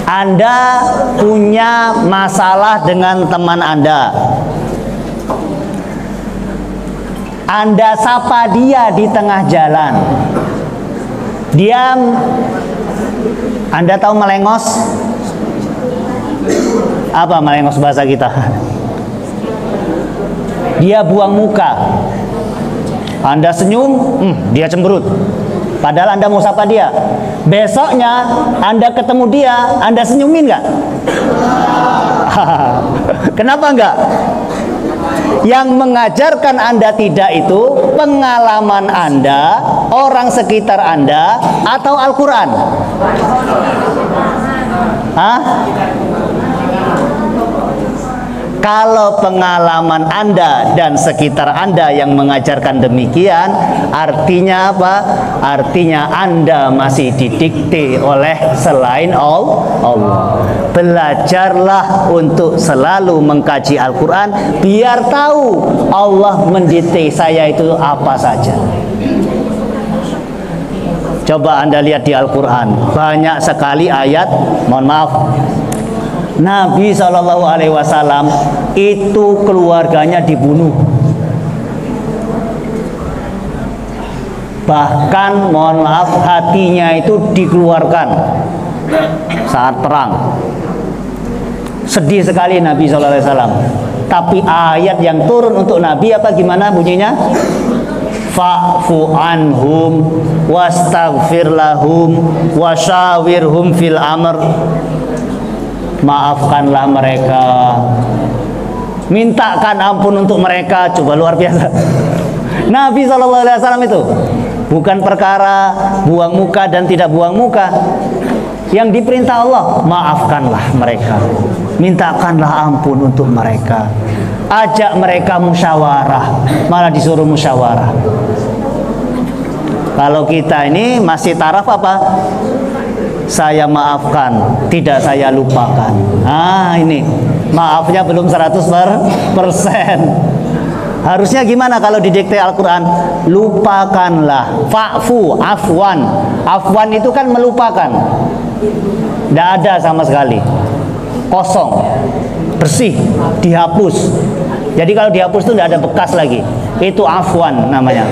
Anda punya masalah dengan teman Anda. Anda sapa dia di tengah jalan. Dia, Anda tahu melengos? Apa melengos bahasa kita? Dia buang muka. Anda senyum, dia cemberut. Padahal Anda mau sapa dia. Besoknya Anda ketemu dia, Anda senyumin nggak? Kenapa nggak? Yang mengajarkan Anda tidak itu pengalaman Anda, orang sekitar Anda, atau Al-Quran? Hah? Kalau pengalaman Anda dan sekitar Anda yang mengajarkan demikian, artinya apa? Artinya Anda masih didikte oleh selain Allah. Belajarlah untuk selalu mengkaji Al-Quran, biar tahu Allah mendikte saya itu apa saja. Coba Anda lihat di Al-Quran, banyak sekali ayat, mohon maaf, Nabi SAW itu keluarganya dibunuh. Bahkan mohon maaf, hatinya itu dikeluarkan saat perang. Sedih sekali Nabi SAW. Tapi ayat yang turun untuk Nabi apa gimana bunyinya? fa'fu anhum wastaghfir lahum wasyawirhum fil amr. Maafkanlah mereka, mintakan ampun untuk mereka. Coba, luar biasa. Nabi SAW itu bukan perkara buang muka dan tidak buang muka. Yang diperintah Allah, maafkanlah mereka, mintakanlah ampun untuk mereka, ajak mereka musyawarah, malah disuruh musyawarah. Kalau kita ini masih taraf apa? Saya maafkan, tidak saya lupakan. Ini maafnya belum 100%. Harusnya gimana kalau didikte Al-Quran? Lupakanlah. Fa'fu, afwan. Afwan itu kan melupakan. Tidak ada sama sekali, kosong, bersih, dihapus. Jadi kalau dihapus itu tidak ada bekas lagi. Itu afwan namanya.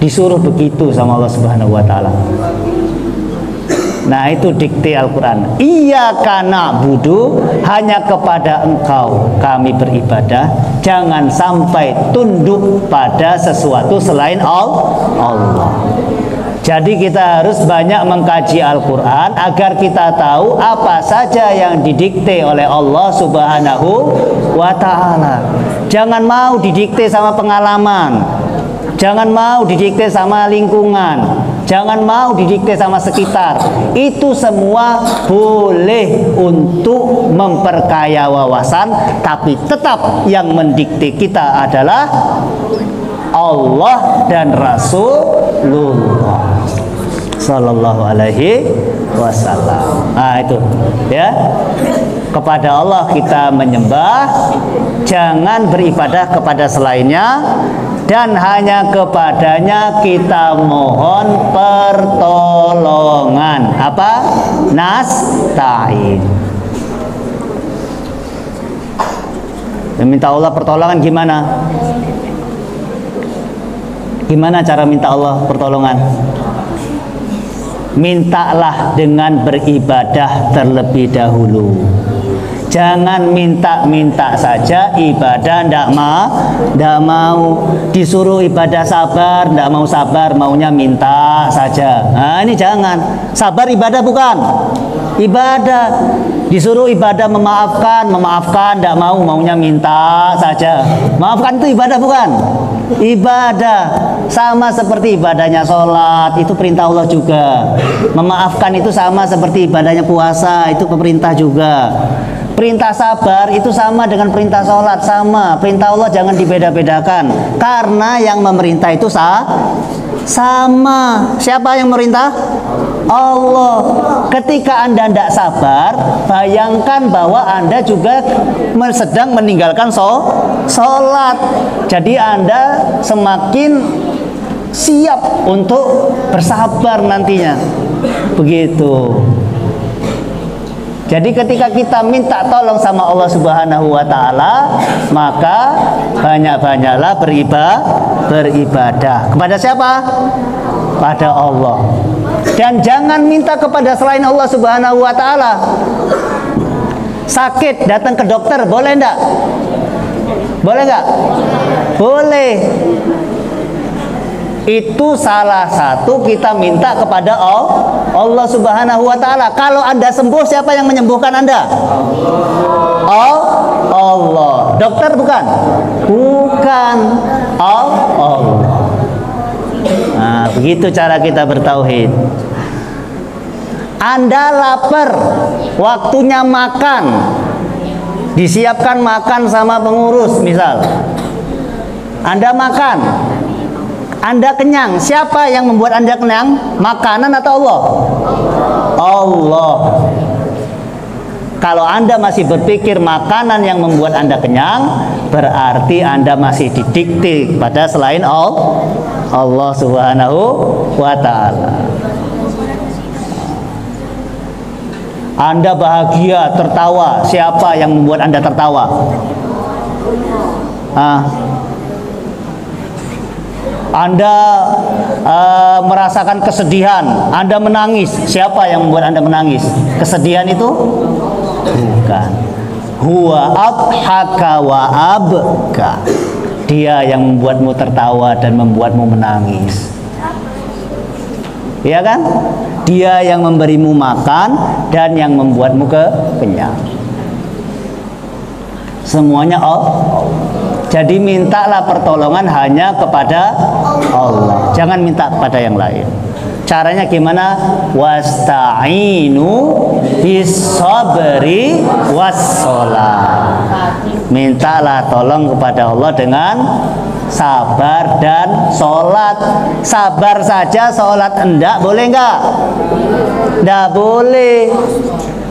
Disuruh begitu sama Allah Subhanahu wa Ta'ala. Nah, itu dikte Al-Quran. Iyyaka na'budu, hanya kepada Engkau kami beribadah. Jangan sampai tunduk pada sesuatu selain Allah. Jadi kita harus banyak mengkaji Al-Quran agar kita tahu apa saja yang didikte oleh Allah Subhanahu wa Ta'ala. Jangan mau didikte sama pengalaman, jangan mau didikte sama lingkungan, jangan mau didikte sama sekitar. Itu semua boleh untuk memperkaya wawasan, tapi tetap yang mendikte kita adalah Allah dan Rasulullah Sallallahu alaihi wasallam. Itu ya. Kepada Allah kita menyembah, jangan beribadah kepada selainnya, dan hanya kepadanya kita mohon pertolongan. Apa? Nasta'in. Minta Allah pertolongan gimana? Gimana cara minta Allah pertolongan? Mintalah dengan beribadah terlebih dahulu. Jangan minta-minta saja, ibadah ndak mau. Disuruh ibadah sabar, ndak mau sabar, maunya minta saja. Ini jangan. Sabar ibadah bukan? Ibadah. Disuruh ibadah memaafkan, ndak mau, maunya minta saja. Maafkan itu ibadah bukan? Ibadah. Sama seperti ibadahnya sholat, itu perintah Allah juga. Memaafkan itu sama seperti ibadahnya puasa, itu perintah juga. Perintah sabar itu sama dengan perintah sholat, sama. Perintah Allah jangan dibeda-bedakan, karena yang memerintah itu sama. Siapa yang memerintah? Allah. Ketika Anda tidak sabar, bayangkan bahwa Anda juga sedang meninggalkan sholat. Jadi Anda semakin siap untuk bersabar nantinya. Begitu. Jadi ketika kita minta tolong sama Allah Subhanahu wa Ta'ala, maka banyak-banyaklah beribadah. Kepada siapa? Pada Allah. Dan jangan minta kepada selain Allah Subhanahu wa Ta'ala. Sakit, datang ke dokter, boleh enggak? Boleh enggak? Boleh. Itu salah satu kita minta kepada Allah Subhanahu wa Ta'ala. Kalau Anda sembuh, siapa yang menyembuhkan Anda? Allah. Dokter bukan? Bukan. Allah. Nah, begitu cara kita bertauhid. Anda lapar, waktunya makan, disiapkan makan sama pengurus misal. Anda makan, Anda kenyang. Siapa yang membuat Anda kenyang? Makanan atau Allah? Allah. Kalau Anda masih berpikir makanan yang membuat Anda kenyang, berarti Anda masih didikte pada selain Allah Subhanahu wa Ta'ala. Anda bahagia, tertawa, siapa yang membuat Anda tertawa? Anda merasakan kesedihan, Anda menangis, siapa yang membuat Anda menangis? Kesedihan itu? Bukan. Huwa adhaka wa abka. Dia yang membuatmu tertawa dan membuatmu menangis. Iya kan? Dia yang memberimu makan dan yang membuatmu kenyang. Semuanya Allah. Jadi mintalah pertolongan hanya kepada Allah. Jangan minta kepada yang lain. Caranya gimana? Wasta'inu bis-sabri was-shalah. Mintalah tolong kepada Allah dengan sabar dan sholat. Sabar saja, sholat enggak, boleh enggak? Enggak boleh.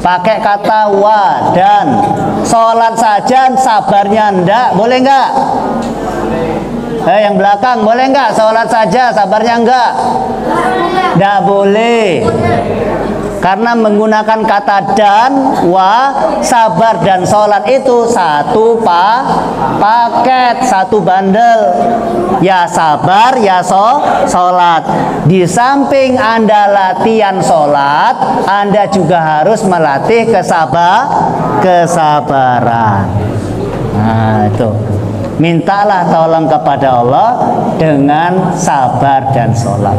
Pakai kata wa dan. Sholat saja, sabarnya enggak, boleh enggak? Yang belakang boleh enggak? Sholat saja, sabarnya enggak? Enggak boleh. Karena menggunakan kata dan, wa, sabar dan sholat itu satu paket, satu bandel. Ya sabar, ya sholat. Di samping Anda latihan sholat, Anda juga harus melatih kesabaran. Nah itu. Mintalah tolong kepada Allah dengan sabar dan sholat.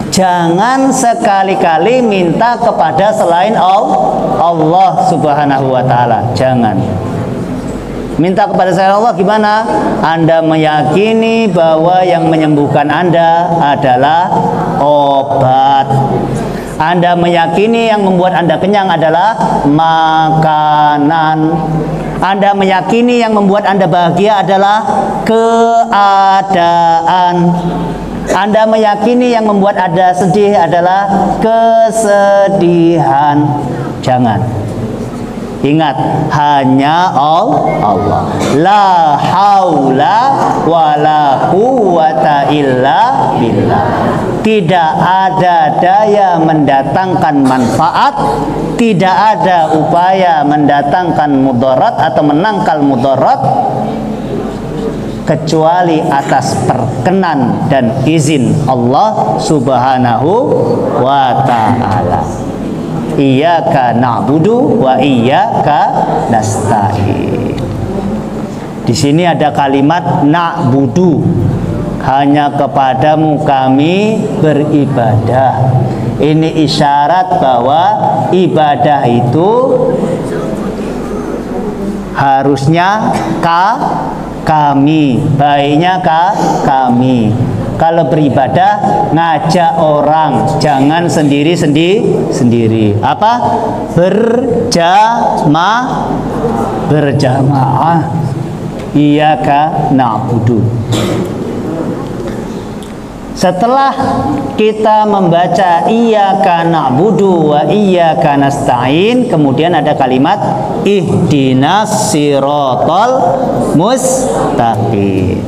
Jangan sekali-kali minta kepada selain Allah Subhanahu wa ta'ala. Jangan. Minta kepada selain Allah gimana? Anda meyakini bahwa yang menyembuhkan Anda adalah obat. Anda meyakini yang membuat Anda kenyang adalah makanan. Anda meyakini yang membuat Anda bahagia adalah keadaan. Anda meyakini yang membuat Anda sedih adalah kesedihan. Jangan. Ingat, hanya Allah. La haula wala quwwata illa billah. Tidak ada daya mendatangkan manfaat, tidak ada upaya mendatangkan mudarat atau menangkal mudarat kecuali atas perkenan dan izin Allah Subhanahu wa ta'ala. Iyyaka na'budu wa iyyaka nasta'in. Di sini ada kalimat na'budu, hanya kepadamu kami beribadah. Ini isyarat bahwa ibadah itu harusnya kami, baiknya kami. Kalau beribadah ngajak orang, jangan sendiri. Apa? Berjamaah. Iyyaka na'budu. Setelah kita membaca iyyaka na'budu wa iyyaka nasta'in, kemudian ada kalimat ihdinas siratal mustaqim.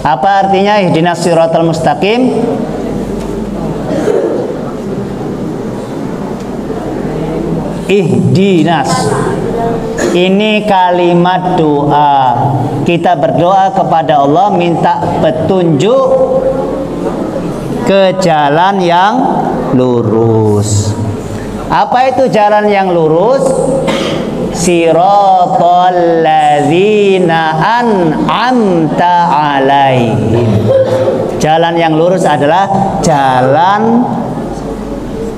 Apa artinya ihdinas siratal mustaqim? Ihdinas, ini kalimat doa. Kita berdoa kepada Allah minta petunjuk ke jalan yang lurus. Apa itu jalan yang lurus? Siratal ladzina an'amta alaihim. Jalan yang lurus adalah jalan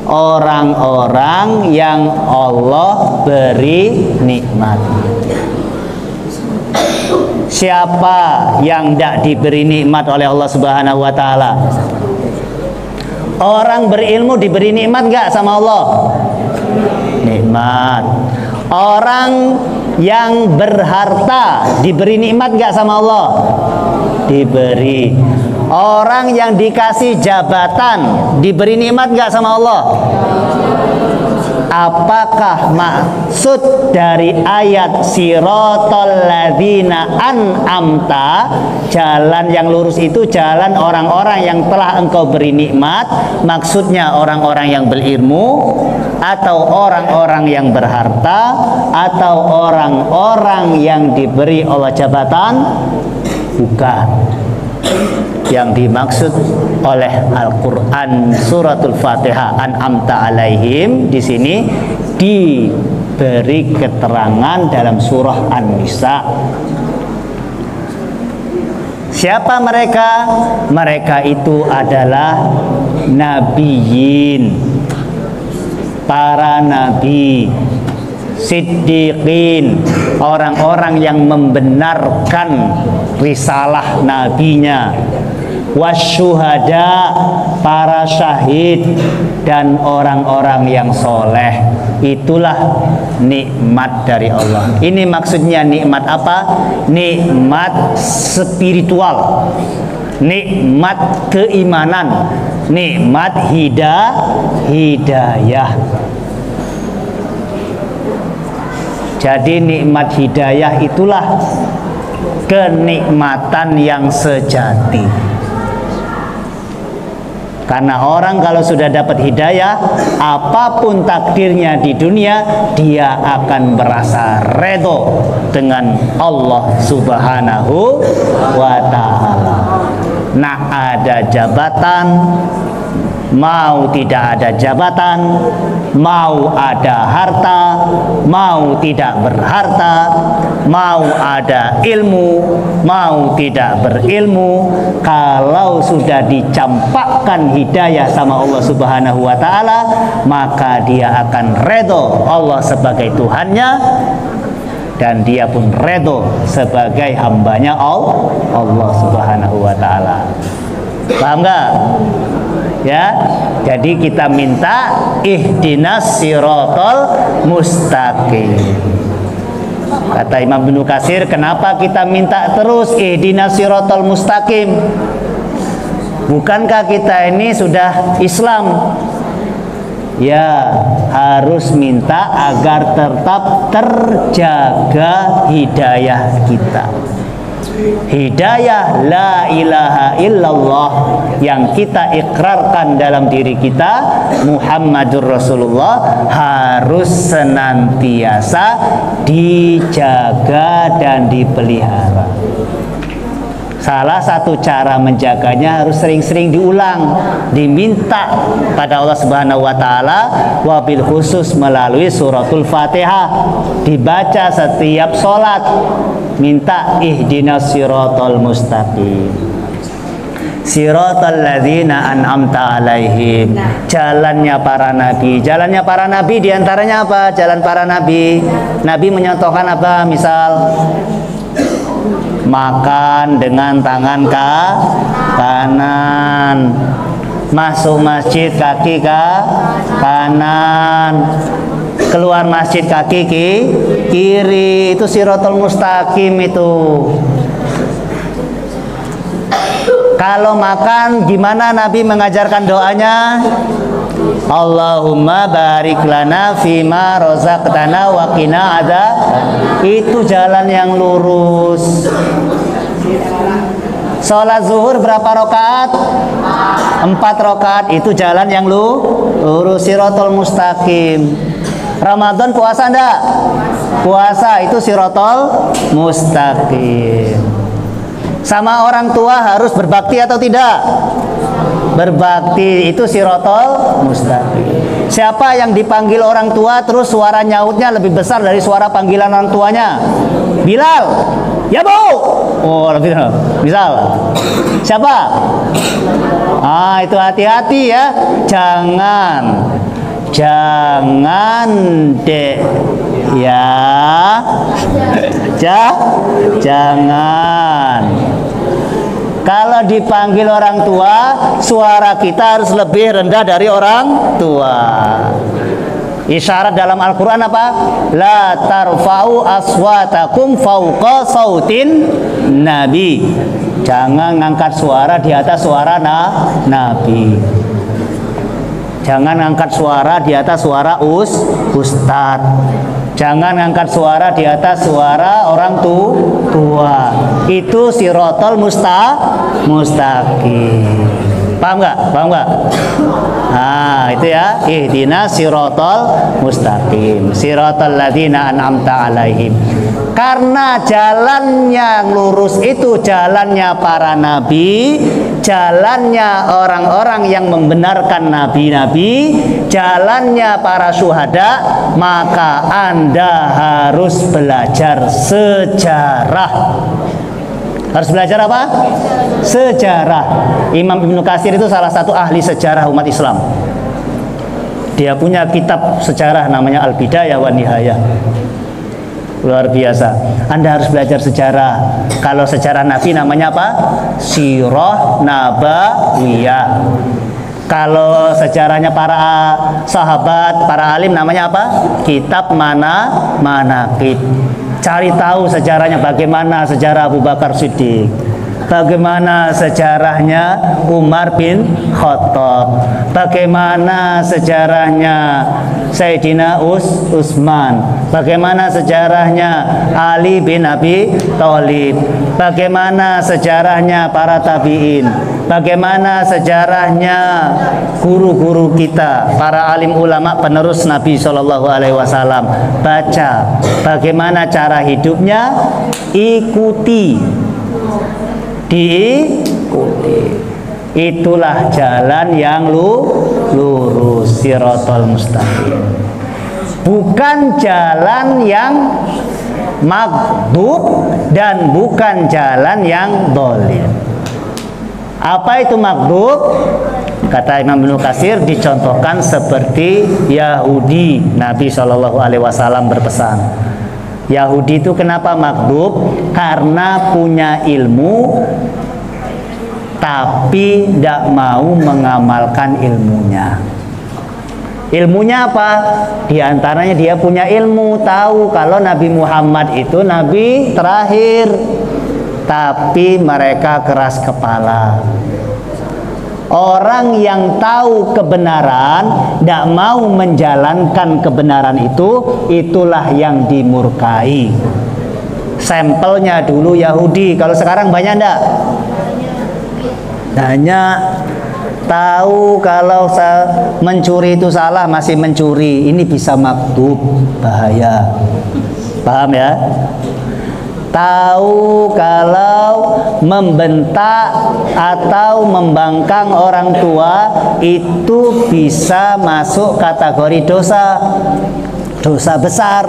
orang-orang yang Allah beri nikmat. Siapa yang tidak diberi nikmat oleh Allah Subhanahu wa ta'ala? Orang berilmu diberi nikmat enggak sama Allah? Nikmat. Orang yang berharta diberi nikmat enggak sama Allah? Diberi. Orang yang dikasih jabatan diberi nikmat enggak sama Allah? Apakah maksud dari ayat siratal ladzina an'amta, jalan yang lurus itu jalan orang-orang yang telah engkau beri nikmat, maksudnya orang-orang yang berilmu atau orang-orang yang berharta atau orang-orang yang diberi Allah jabatan? Bukan. Yang dimaksud oleh Al-Quran suratul Fatihah an'amta alaihim di sini diberi keterangan dalam surah An-Nisa Siapa mereka? Mereka itu adalah nabiyin, para nabi, siddiqin, orang-orang yang membenarkan risalah nabinya, wasyuhada, para syahid, dan orang-orang yang soleh. Itulah nikmat dari Allah. Ini maksudnya nikmat apa? Nikmat spiritual, nikmat keimanan, nikmat hidayah. Jadi nikmat hidayah itulah kenikmatan yang sejati. Karena orang kalau sudah dapat hidayah, apapun takdirnya di dunia, dia akan merasa redho dengan Allah Subhanahu wa ta'ala. Nah, ada jabatan, mau tidak ada jabatan, mau ada harta, mau tidak berharta, mau ada ilmu, mau tidak berilmu, kalau sudah dicampakkan hidayah sama Allah Subhanahu wa ta'ala, maka dia akan redho Allah sebagai Tuhannya, dan dia pun redho sebagai hambanya Allah Subhanahu wa ta'ala. Paham nggak? Ya, jadi kita minta ihdinas siratal mustaqim. Kata Imam Ibnu Katsir, kenapa kita minta terus ihdinas siratal mustaqim? Bukankah kita ini sudah Islam? Ya, harus minta agar tetap terjaga hidayah kita. Hidayah la ilaha illallah yang kita ikrarkan dalam diri kita, Muhammadur Rasulullah, harus senantiasa dijaga dan dipelihara. Salah satu cara menjaganya harus sering-sering diulang, diminta pada Allah Subhanahu wa ta'ala, wabil khusus melalui suratul Fatihah, dibaca setiap sholat. Minta ihdinas siratal mustaqim, siratal ladzina an'amta alaihim, jalannya para nabi. Jalannya para nabi diantaranya apa? Jalan para nabi, nabi menyontohkan apa? Misal makan dengan tangan kanan, masuk masjid kaki kanan, keluar masjid kaki kiri. Itu siratal mustaqim itu. Kalau makan gimana Nabi mengajarkan doanya? Allahumma barik lana fima rozaqtana wa qina adzab. Itu jalan yang lurus. Sholat zuhur berapa rakaat? 4 rakaat. Itu jalan yang lurus, siratal mustaqim. Ramadan puasa enggak? Puasa, itu siratal mustaqim. Sama orang tua harus berbakti atau tidak? Berbakti, itu siratal mustaqim. Siapa yang dipanggil orang tua terus suara nyautnya lebih besar dari suara panggilan orang tuanya? Bilal. Ya bu. Oh, lebih misal. Siapa? Ah, itu hati-hati ya. Jangan dek ya. Jangan. Kalau dipanggil orang tua, suara kita harus lebih rendah dari orang tua. Isyarat dalam Al-Quran apa? La tarfa'u aswatakum fauqa sautin nabi. Jangan ngangkat suara di atas suara nabi. Jangan ngangkat suara di atas suara ustadz. Jangan ngangkat suara di atas suara orang tua. Itu siratal mustaqim. Paham nggak? Paham nggak? Nah, itu ya. Ihdinas siratal mustaqim, siratal ladzina an'amta alaihim. Karena jalan yang lurus itu jalannya para nabi, jalannya orang-orang yang membenarkan nabi-nabi, jalannya para syuhada, maka Anda harus belajar sejarah. Harus belajar apa? Sejarah. Imam Ibnu Katsir itu salah satu ahli sejarah umat Islam. Dia punya kitab sejarah namanya Al-Bidayah wa Nihayah. Luar biasa. Anda harus belajar sejarah. Kalau sejarah Nabi namanya apa? Sirah Nabawiyah. Kalau sejarahnya para sahabat, para alim namanya apa? Kitab Manaqib. Cari tahu sejarahnya, bagaimana sejarah Abu Bakar Siddiq, bagaimana sejarahnya Umar bin Khattab, bagaimana sejarahnya Sayyidina Utsman, bagaimana sejarahnya Ali bin Abi Thalib, bagaimana sejarahnya para tabi'in, bagaimana sejarahnya guru-guru kita, para alim ulama penerus Nabi Shallallahu Alaihi Wasallam. Baca bagaimana cara hidupnya, ikuti, diikuti. Itulah jalan yang lurus, siratal mustaqim. Bukan jalan yang maghdub dan bukan jalan yang dhalil. Apa itu maghdub? Kata Imam Ibnu Katsir, dicontohkan seperti Yahudi. Nabi Shallallahu Alaihi Wasallam berpesan, Yahudi itu kenapa maghdub? Karena punya ilmu tapi tidak mau mengamalkan ilmunya. Ilmunya apa? Di antaranya dia punya ilmu, tahu kalau Nabi Muhammad itu nabi terakhir, tapi mereka keras kepala. Orang yang tahu kebenaran tidak mau menjalankan kebenaran itu, itulah yang dimurkai. Sampelnya dulu Yahudi, kalau sekarang banyak enggak? Banyak. Tahu kalau mencuri itu salah, masih mencuri, ini bisa maghdub, bahaya. Paham ya? Tahu kalau membentak atau membangkang orang tua itu bisa masuk kategori dosa, dosa besar,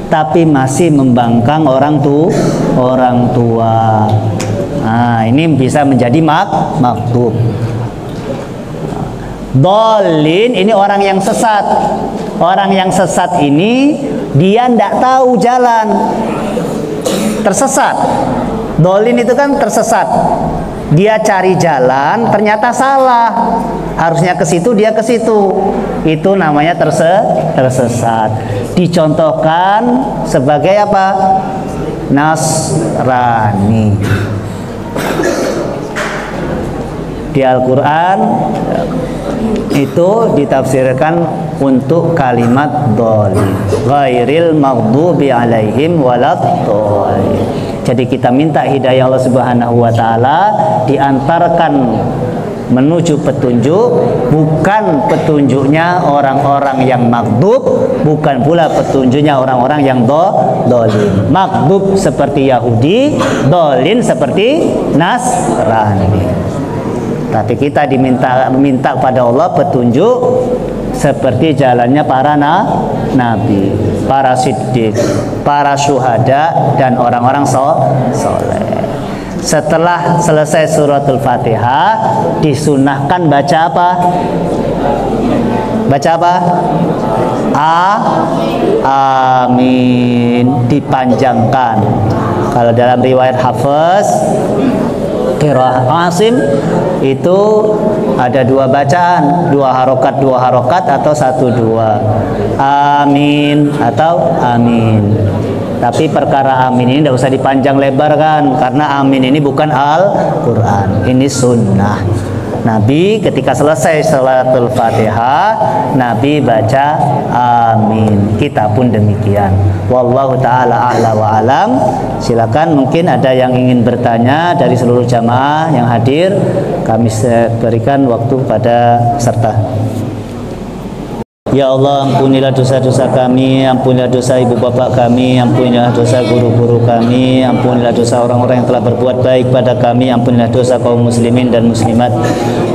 tapi masih membangkang orang tua. Nah, ini bisa menjadi maghdub. Dhalin ini orang yang sesat. Orang yang sesat ini dia tidak tahu jalan, tersesat. Dhalin itu kan tersesat. Dia cari jalan, ternyata salah. Harusnya ke situ, dia ke situ. Itu namanya tersesat. Dicontohkan sebagai apa? Nasrani. Di Al-Quran itu ditafsirkan untuk kalimat dhalin, ghairil maghdubi alaihim waladhdallin. Jadi kita minta hidayah Allah Subhanahu wa taala, diantarkan menuju petunjuk, bukan petunjuknya orang-orang yang maghdub, bukan pula petunjuknya orang-orang yang dhalin. Maghdub seperti Yahudi, dhalin seperti Nasrani. Tapi kita minta pada Allah petunjuk seperti jalannya para nabi, para siddiq, para syuhada, dan orang-orang soleh. Setelah selesai suratul Fatihah, disunahkan baca apa? Baca apa? Amin. Dipanjangkan. Kalau dalam riwayat Hafiz, qiraah Asim itu ada dua bacaan, dua harokat atau 1-2, amin atau amin. Tapi perkara amin ini tidak usah dipanjang lebar kan, karena amin ini bukan Al-Quran, ini sunnah. Nabi ketika selesai salatul Fatihah, Nabi baca amin. Kita pun demikian. Wallahu taala a'la wa alam. Silakan, mungkin ada yang ingin bertanya dari seluruh jamaah yang hadir. Kami berikan waktu pada peserta. Ya Allah, ampunilah dosa-dosa kami, ampunilah dosa ibu bapak kami, ampunilah dosa guru-guru kami, ampunilah dosa orang-orang yang telah berbuat baik pada kami, ampunilah dosa kaum muslimin dan muslimat.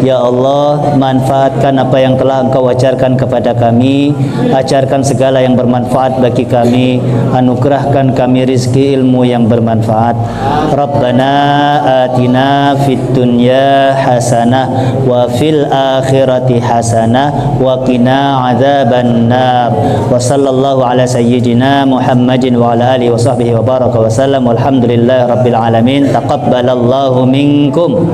Ya Allah, manfaatkan apa yang telah Engkau ajarkan kepada kami, ajarkan segala yang bermanfaat bagi kami, anugerahkan kami rizki ilmu yang bermanfaat. Rabbana atina fid dunya hasanah wa fil akhirati hasanah wa qina adzaban nar. Wa sallallahu ala sayyidina Muhammadin wa ala alihi wa sahbihi wa baraka wa sallam. Walhamdulillahi rabbil alamin. Taqabbalallahu minkum.